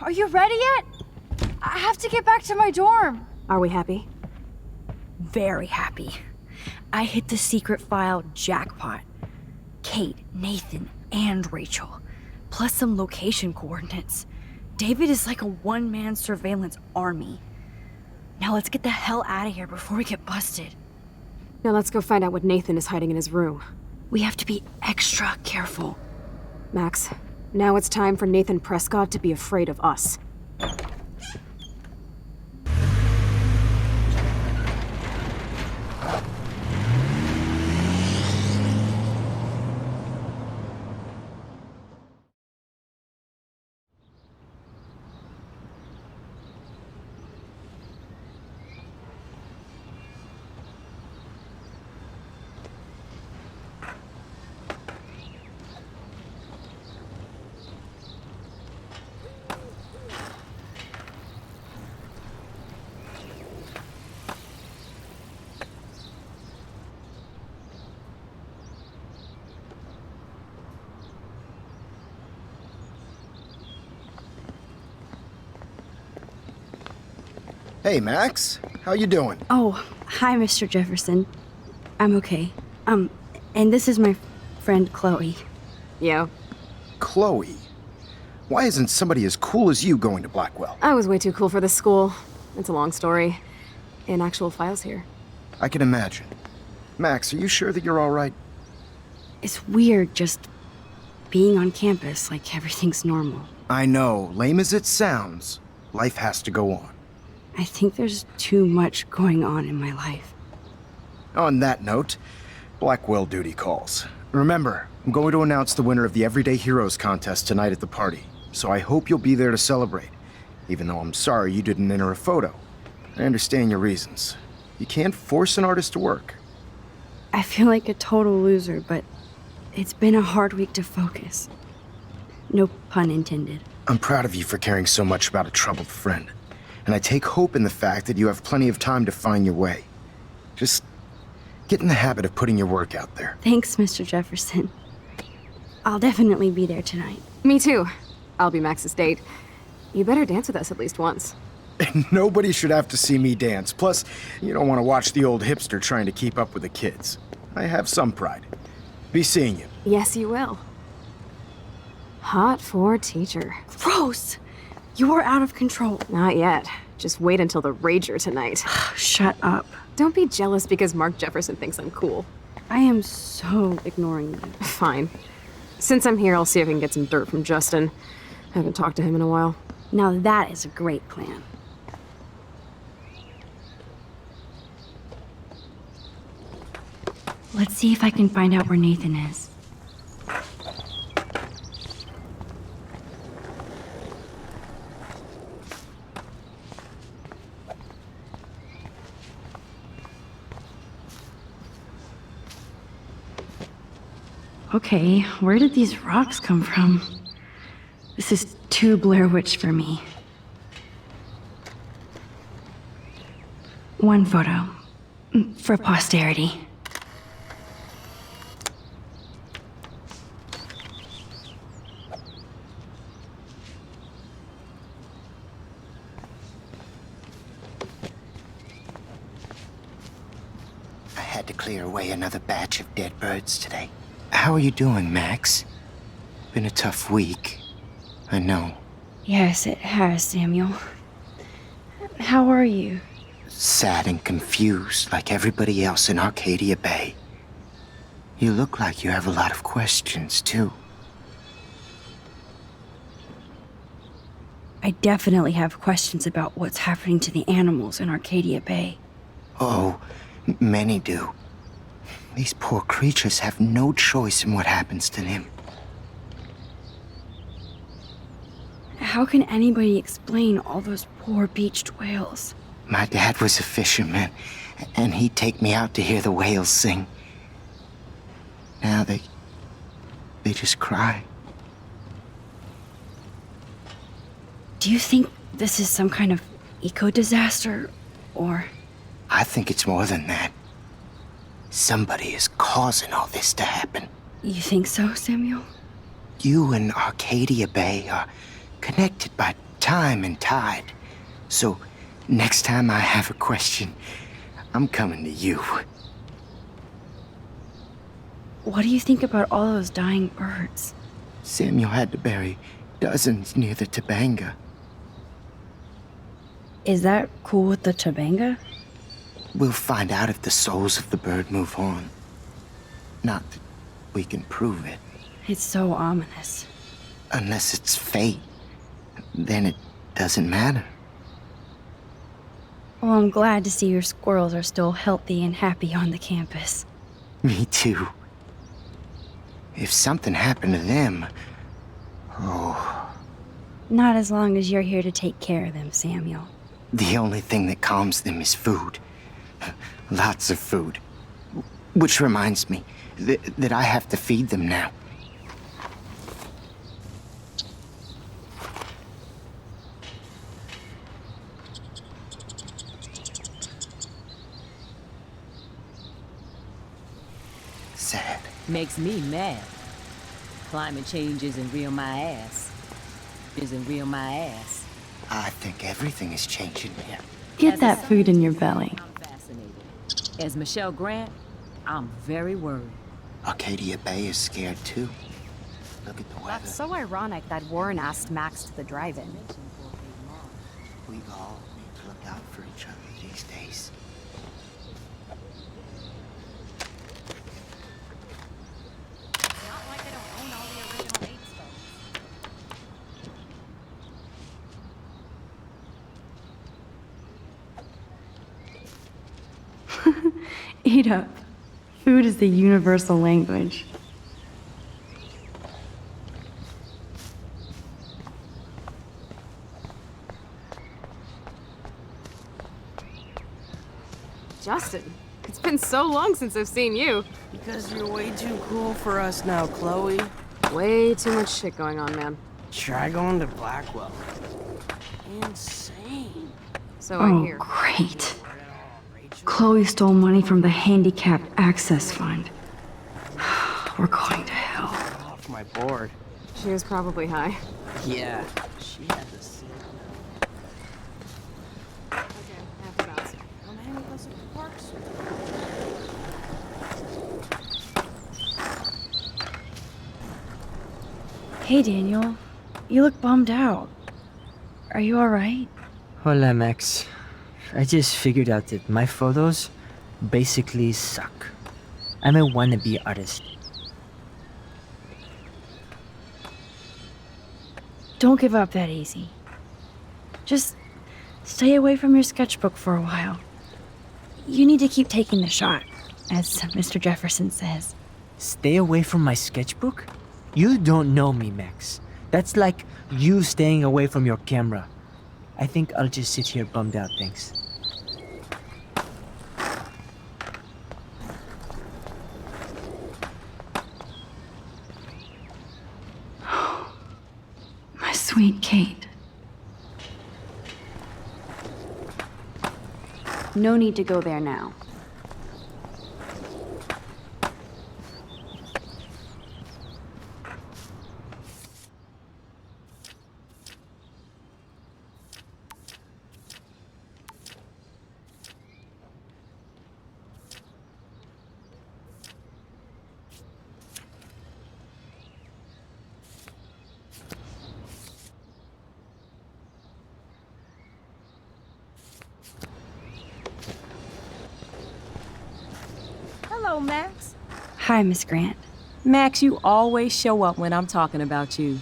S1: Are you ready yet? I have to get back to my dorm.
S2: Are we happy?
S1: Very happy. I hit the secret file jackpot. Kate, Nathan, and Rachel. Plus some location coordinates. David is like a one-man surveillance army. Now let's get the hell out of here before we get busted.
S2: Now let's go find out what Nathan is hiding in his room.
S1: We have to be extra careful.
S2: Max, now it's time for Nathan Prescott to be afraid of us.
S13: Hey, Max. How you doing?
S1: Oh, hi, Mr. Jefferson. I'm okay. And this is my friend Chloe.
S2: Yeah.
S13: Chloe? Why isn't somebody as cool as you going to Blackwell?
S2: I was way too cool for this school. It's a long story. In actual files here.
S13: I can imagine. Max, are you sure that you're all right?
S1: It's weird just being on campus like everything's normal.
S13: I know. Lame as it sounds, life has to go on.
S1: I think there's too much going on in my life.
S13: On that note, Blackwell duty calls. Remember, I'm going to announce the winner of the Everyday Heroes contest tonight at the party, so I hope you'll be there to celebrate, even though I'm sorry you didn't enter a photo. I understand your reasons. You can't force an artist to work.
S1: I feel like a total loser, but it's been a hard week to focus. No pun intended.
S13: I'm proud of you for caring so much about a troubled friend. And I take hope in the fact that you have plenty of time to find your way. Just get in the habit of putting your work out there.
S1: Thanks, Mr. Jefferson. I'll definitely be there tonight.
S2: Me too. I'll be Max's date. You better dance with us at least once.
S13: Nobody should have to see me dance. Plus, you don't want to watch the old hipster trying to keep up with the kids. I have some pride. Be seeing you.
S2: Yes, you will. Hot for teacher.
S1: Gross! You're out of control.
S2: Not yet. Just wait until the rager tonight.
S1: Shut up.
S2: Don't be jealous because Mark Jefferson thinks I'm cool.
S1: I am so ignoring you.
S2: Fine. Since I'm here, I'll see if I can get some dirt from Justin. I haven't talked to him in a while.
S1: Now that is a great plan. Let's see if I can find out where Nathan is. Okay, where did these rocks come from? This is too Blair Witch for me. One photo. For posterity.
S3: I had to clear away another batch of dead birds today. How are you doing, Max? Been a tough week. I know.
S1: Yes, it has, Samuel. How are you?
S3: Sad and confused like everybody else in Arcadia Bay. You look like you have a lot of questions, too.
S1: I definitely have questions about what's happening to the animals in Arcadia Bay.
S3: Oh, many do. These poor creatures have no choice in what happens to them.
S1: How can anybody explain all those poor beached whales?
S3: My dad was a fisherman, and he'd take me out to hear the whales sing. Now they just cry.
S1: Do you think this is some kind of eco-disaster, or...?
S3: I think it's more than that. Somebody is causing all this to happen.
S1: You think so, Samuel?
S3: You and Arcadia Bay are connected by time and tide. So, next time I have a question, I'm coming to you.
S1: What do you think about all those dying birds?
S3: Samuel had to bury dozens near the Tabanga.
S1: Is that cool with the Tabanga?
S3: We'll find out if the souls of the bird move on. Not that we can prove it.
S1: It's so ominous.
S3: Unless it's fate, then it doesn't matter.
S1: Well, I'm glad to see your squirrels are still healthy and happy on the campus.
S3: Me too. If something happened to them... Oh...
S1: Not as long as you're here to take care of them, Samuel.
S3: The only thing that calms them is food. Lots of food. Which reminds me that I have to feed them now. Sad.
S14: Makes me mad. Climate change isn't real my ass. Isn't real my ass.
S3: I think everything is changing here.
S1: Get that food in your belly.
S14: I'm fascinated. As Michelle Grant, I'm very worried.
S3: Arcadia Bay is scared too. Look at the weather.
S15: That's so ironic that Warren asked Max to the drive-in.
S3: We all need to look out for each other these days.
S15: Not like I don't own all the original 8 stones.
S1: Eat up. Food is the universal language.
S2: Justin, it's been so long since I've seen you.
S16: Because you're way too cool for us now, Chloe.
S2: Way too much shit going on, man.
S16: Try going to Blackwell. Insane.
S2: So I hear.
S1: Great. Chloe stole money from the Handicapped Access Fund. We're going to hell.
S16: Off my bored.
S2: She was probably high.
S16: Yeah, she had the same.
S2: Okay, I have to bounce.
S16: Come hang with us at the park soon.
S11: Hey, Daniel. You look bummed out. Are you alright?
S17: Hola, Max. I just figured out that my photos basically suck. I'm a wannabe artist.
S11: Don't give up that easy. Just stay away from your sketchbook for a while. You need to keep taking the shot, as Mr. Jefferson says.
S17: Stay away from my sketchbook? You don't know me, Max. That's like you staying away from your camera. I think I'll just sit here bummed out, thanks.
S11: My sweet Kate.
S1: No need to go there now.
S14: Hello, Max.
S11: Hi, Miss Grant.
S14: Max, you always show up when I'm talking about you.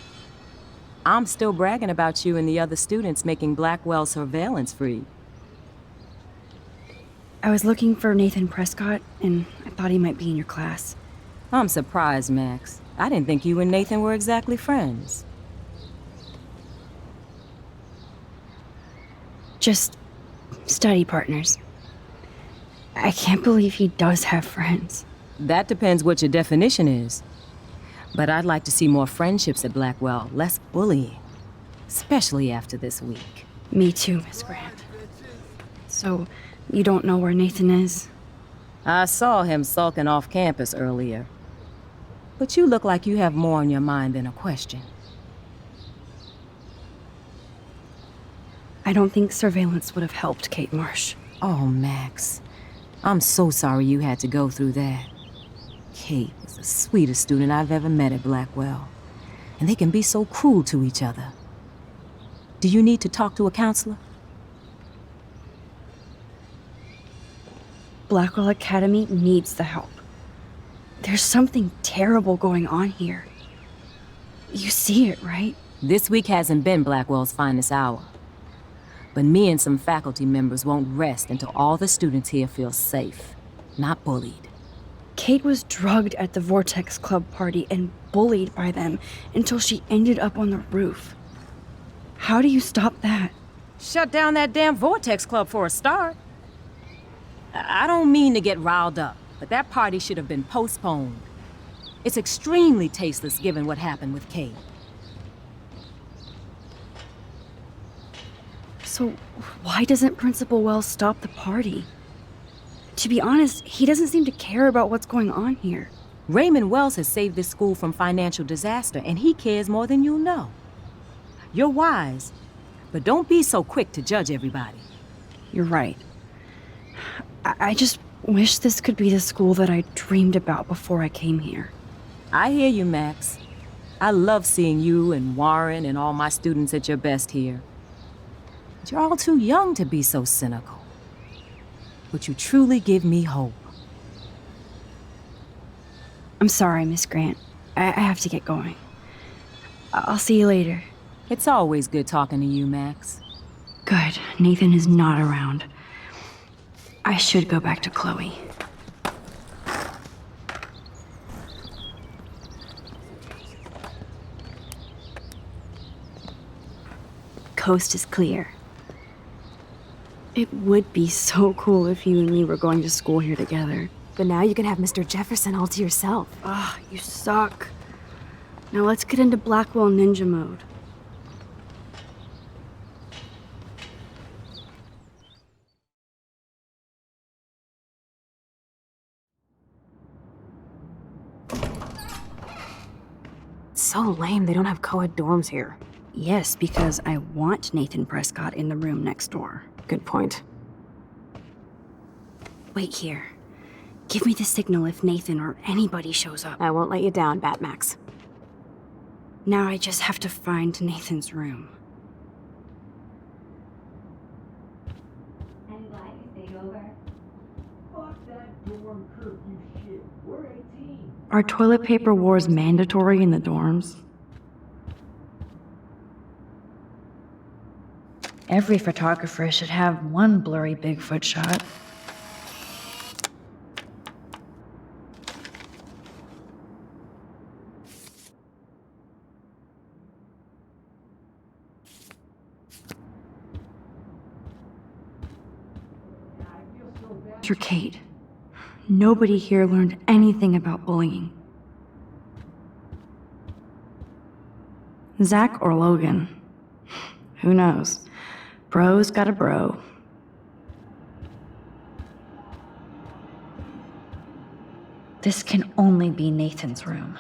S14: I'm still bragging about you and the other students making Blackwell surveillance free.
S11: I was looking for Nathan Prescott, and I thought he might be in your class.
S14: I'm surprised, Max. I didn't think you and Nathan were exactly friends.
S11: Just study partners. I can't believe he does have friends.
S14: That depends what your definition is. But I'd like to see more friendships at Blackwell, less bullying. Especially after this week.
S11: Me too, Miss Grant. So, you don't know where Nathan is?
S14: I saw him sulking off campus earlier. But you look like you have more on your mind than a question.
S11: I don't think surveillance would have helped Kate Marsh.
S14: Oh, Max. I'm so sorry you had to go through that. Kate was the sweetest student I've ever met at Blackwell. And they can be so cruel to each other. Do you need to talk to a counselor?
S11: Blackwell Academy needs the help. There's something terrible going on here. You see it, right?
S14: This week hasn't been Blackwell's finest hour. But me and some faculty members won't rest until all the students here feel safe, not bullied.
S11: Kate was drugged at the Vortex Club party and bullied by them until she ended up on the roof. How do you stop that?
S14: Shut down that damn Vortex Club for a start. I don't mean to get riled up, but that party should have been postponed. It's extremely tasteless given what happened with Kate.
S11: So, why doesn't Principal Wells stop the party? To be honest, he doesn't seem to care about what's going on here.
S14: Raymond Wells has saved this school from financial disaster, and he cares more than you know. You're wise, but don't be so quick to judge everybody.
S11: You're right. I just wish this could be the school that I dreamed about before I came here.
S14: I hear you, Max. I love seeing you and Warren and all my students at your best here. But you're all too young to be so cynical. But you truly give me hope.
S11: I'm sorry, Miss Grant. I have to get going. I'll see you later.
S14: It's always good talking to you, Max.
S11: Good. Nathan is not around. I should go back to Chloe. Coast is clear. It would be so cool if you and me were going to school here together.
S2: But now you can have Mr. Jefferson all to yourself.
S11: Ah, you suck. Now let's get into Blackwell Ninja mode.
S2: so lame they don't have co-ed dorms here.
S1: Yes, because I want Nathan Prescott in the room next door.
S2: Good point.
S1: Wait here. Give me the signal if Nathan or anybody shows up.
S2: I won't let you down, Batmax.
S1: Now I just have to find Nathan's room.
S10: I'm glad you stayed over.
S18: Fuck that dorm curfew shit. We're 18.
S11: Are toilet paper wars mandatory in the dorms? Every photographer should have one blurry Bigfoot shot.
S1: Mr. Kate, nobody here learned anything about bullying. Zach or Logan? Who knows? Bro's got a bro.
S11: This can only be Nathan's room.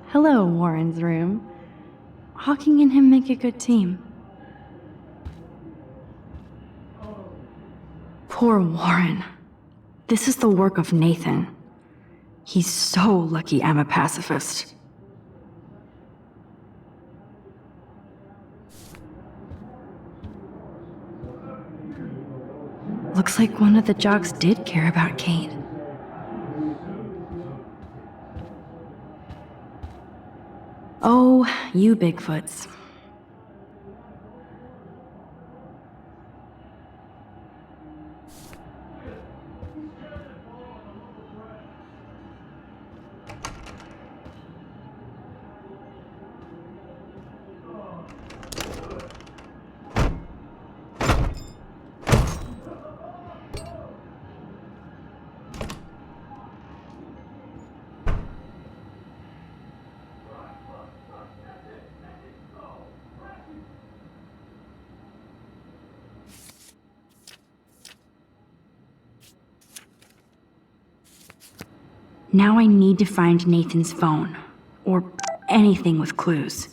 S1: Hello, Warren's room. Hawking and him make a good team. Poor Warren. This is the work of Nathan. He's so lucky I'm a pacifist. Looks like one of the jocks did care about Kate. Oh, you Bigfoots. Now I need to find Nathan's phone, or anything with clues.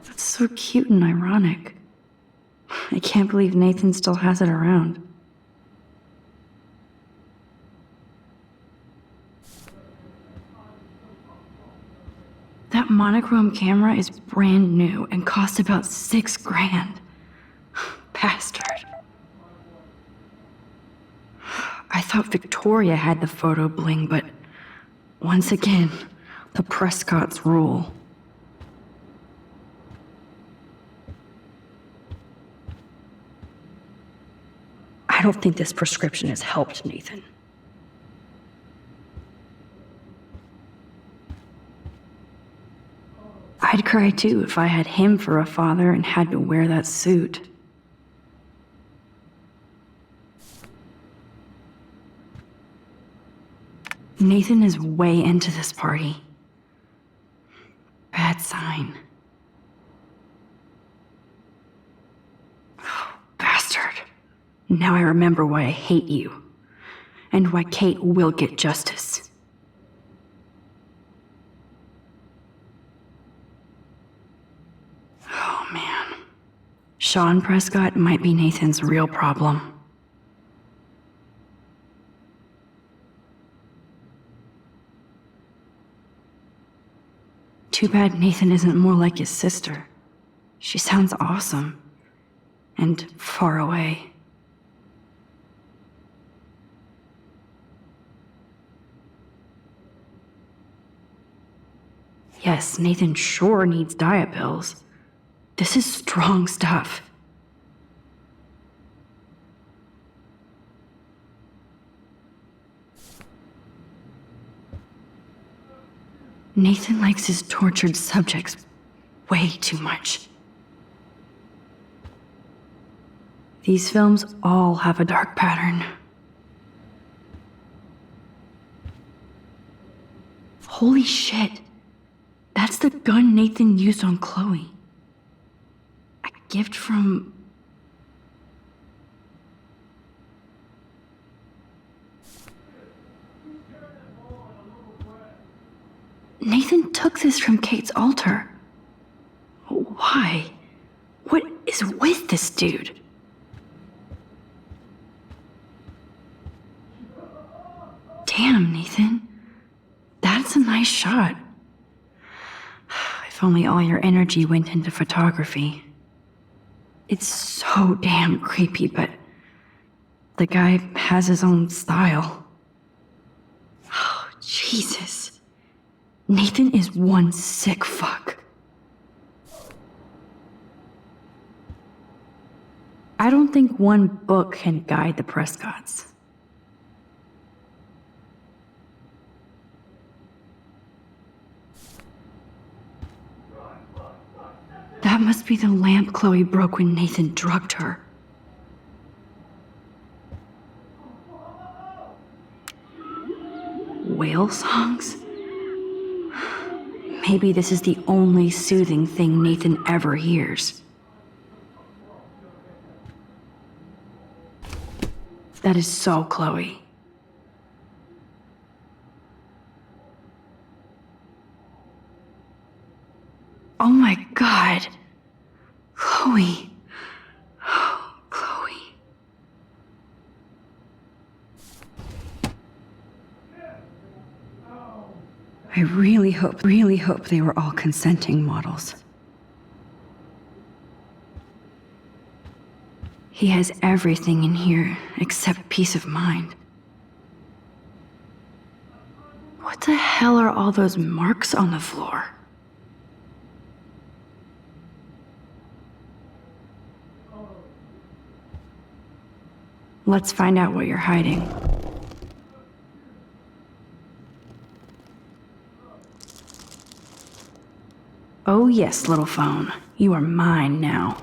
S1: That's so cute and ironic. I can't believe Nathan still has it around. That monochrome camera is brand new and cost about $6,000. Bastard. I thought Victoria had the photo bling, but once again, the Prescotts rule. I don't think this prescription has helped Nathan. I'd cry too if I had him for a father and had to wear that suit. Nathan is way into this party. Bad sign. Oh, bastard. Now I remember why I hate you. And why Kate will get justice. Oh, man. Sean Prescott might be Nathan's real problem. Too bad Nathan isn't more like his sister. She sounds awesome. And far away. Yes, Nathan sure needs diet pills. This is strong stuff. Nathan likes his tortured subjects way too much. These films all have a dark pattern. Holy shit. That's the gun Nathan used on Chloe. A gift from... Nathan took this from Kate's altar. Why? What is with this dude? Damn, Nathan. That's a nice shot. If only all your energy went into photography. It's so damn creepy, but the guy has his own style. Oh, Jesus. Nathan is one sick fuck. I don't think one book can guide the Prescotts. That must be the lamp Chloe broke when Nathan drugged her. Whale songs? Maybe this is the only soothing thing Nathan ever hears. That is so Chloe. Oh my God. Chloe. Oh, Chloe. I really hope they were all consenting models. He has everything in here except peace of mind. What the hell are all those marks on the floor? Let's find out what you're hiding. Oh yes, little phone. You are mine now.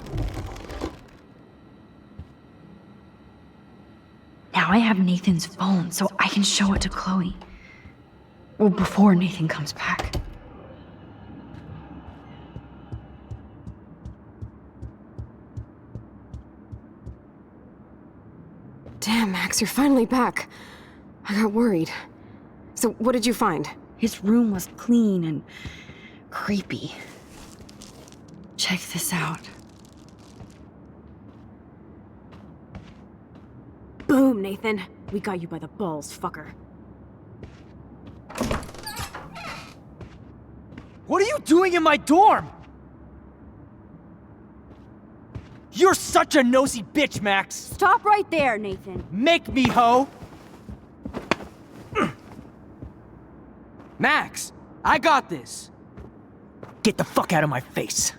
S1: Now I have Nathan's phone, so I can show it to Chloe. Well, before Nathan comes back.
S2: Damn, Max, you're finally back. I got worried. So, what did you find?
S1: His room was clean and creepy. Check this out.
S2: Boom, Nathan. We got you by the balls, fucker.
S17: What are you doing in my dorm? You're such a nosy bitch, Max!
S1: Stop right there, Nathan.
S17: Make me, ho! Max, I got this. Get the fuck out of my face.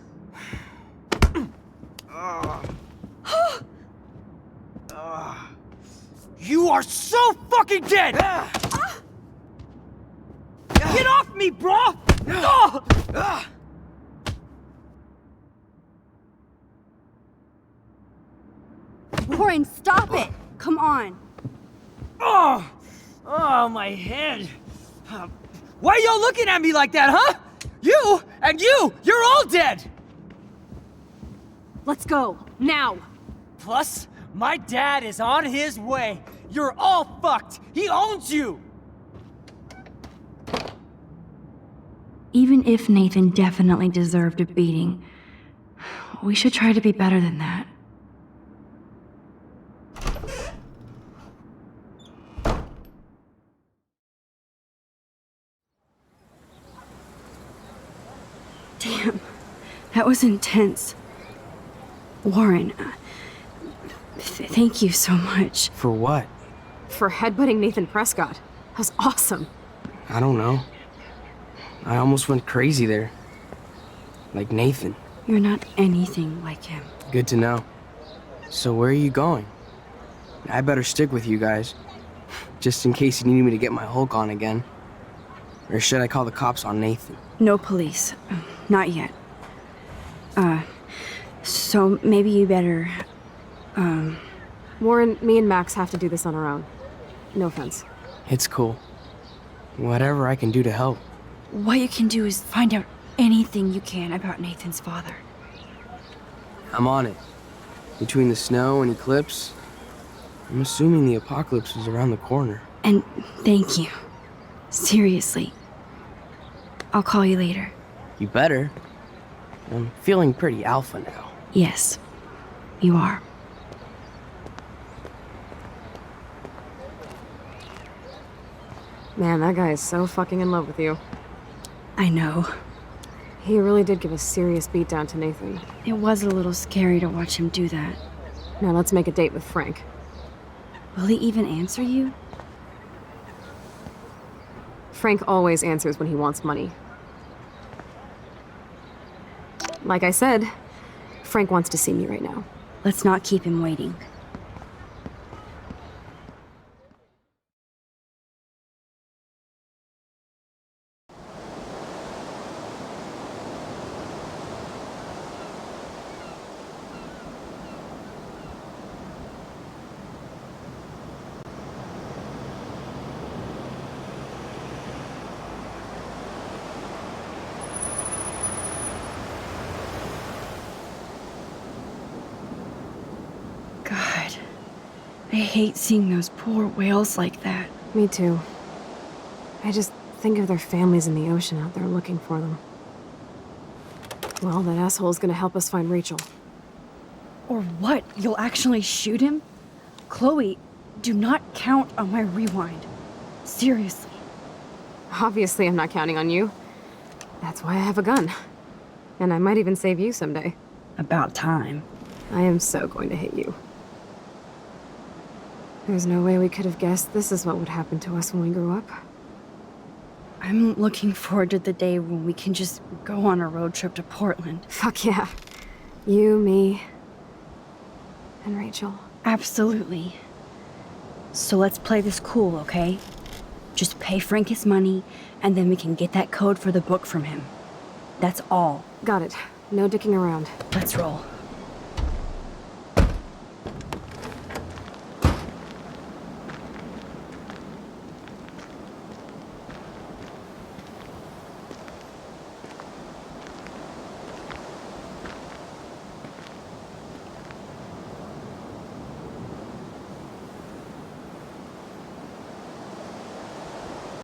S17: You are so fucking dead! Get off me, bro!
S1: Warren, stop it! Come on.
S17: Oh, my head. Why are y'all looking at me like that, huh? You and you're all dead!
S1: Let's go, now!
S17: Plus, my dad is on his way. You're all fucked. He owns you!
S1: Even if Nathan definitely deserved a beating, we should try to be better than that. That was intense. Warren, thank you so much.
S16: For what?
S2: For headbutting Nathan Prescott. That was awesome.
S16: I don't know. I almost went crazy there. Like Nathan.
S1: You're not anything like him.
S16: Good to know. So where are you going? I better stick with you guys. Just in case you need me to get my Hulk on again. Or should I call the cops on Nathan?
S1: No police. Not yet. So maybe you better,
S2: Warren, me and Max have to do this on our own. No offense.
S16: It's cool. Whatever I can do to help.
S1: What you can do is find out anything you can about Nathan's father.
S16: I'm on it. Between the snow and eclipse, I'm assuming the apocalypse is around the corner.
S1: And thank you. Seriously. I'll call you later.
S16: You better. I'm feeling pretty alpha now.
S1: Yes, you are.
S2: Man, that guy is so fucking in love with you.
S1: I know.
S2: He really did give a serious beatdown to Nathan.
S1: It was a little scary to watch him do that.
S2: Now let's make a date with Frank.
S1: Will he even answer you?
S2: Frank always answers when he wants money. Like I said, Frank wants to see me right now.
S1: Let's not keep him waiting. God, I hate seeing those poor whales like that.
S2: Me too. I just think of their families in the ocean out there looking for them. Well, that asshole's gonna help us find Rachel.
S1: Or what? You'll actually shoot him? Chloe, do not count on my rewind. Seriously.
S2: Obviously, I'm not counting on you. That's why I have a gun. And I might even save you someday.
S1: About time.
S2: I am so going to hit you. There's no way we could have guessed this is what would happen to us when we grew up.
S1: I'm looking forward to the day when we can just go on a road trip to Portland.
S2: Fuck yeah. You, me, and Rachel.
S1: Absolutely. So let's play this cool, okay? Just pay Frank his money, and then we can get that code for the book from him. That's all.
S2: Got it. No dicking around.
S1: Let's roll.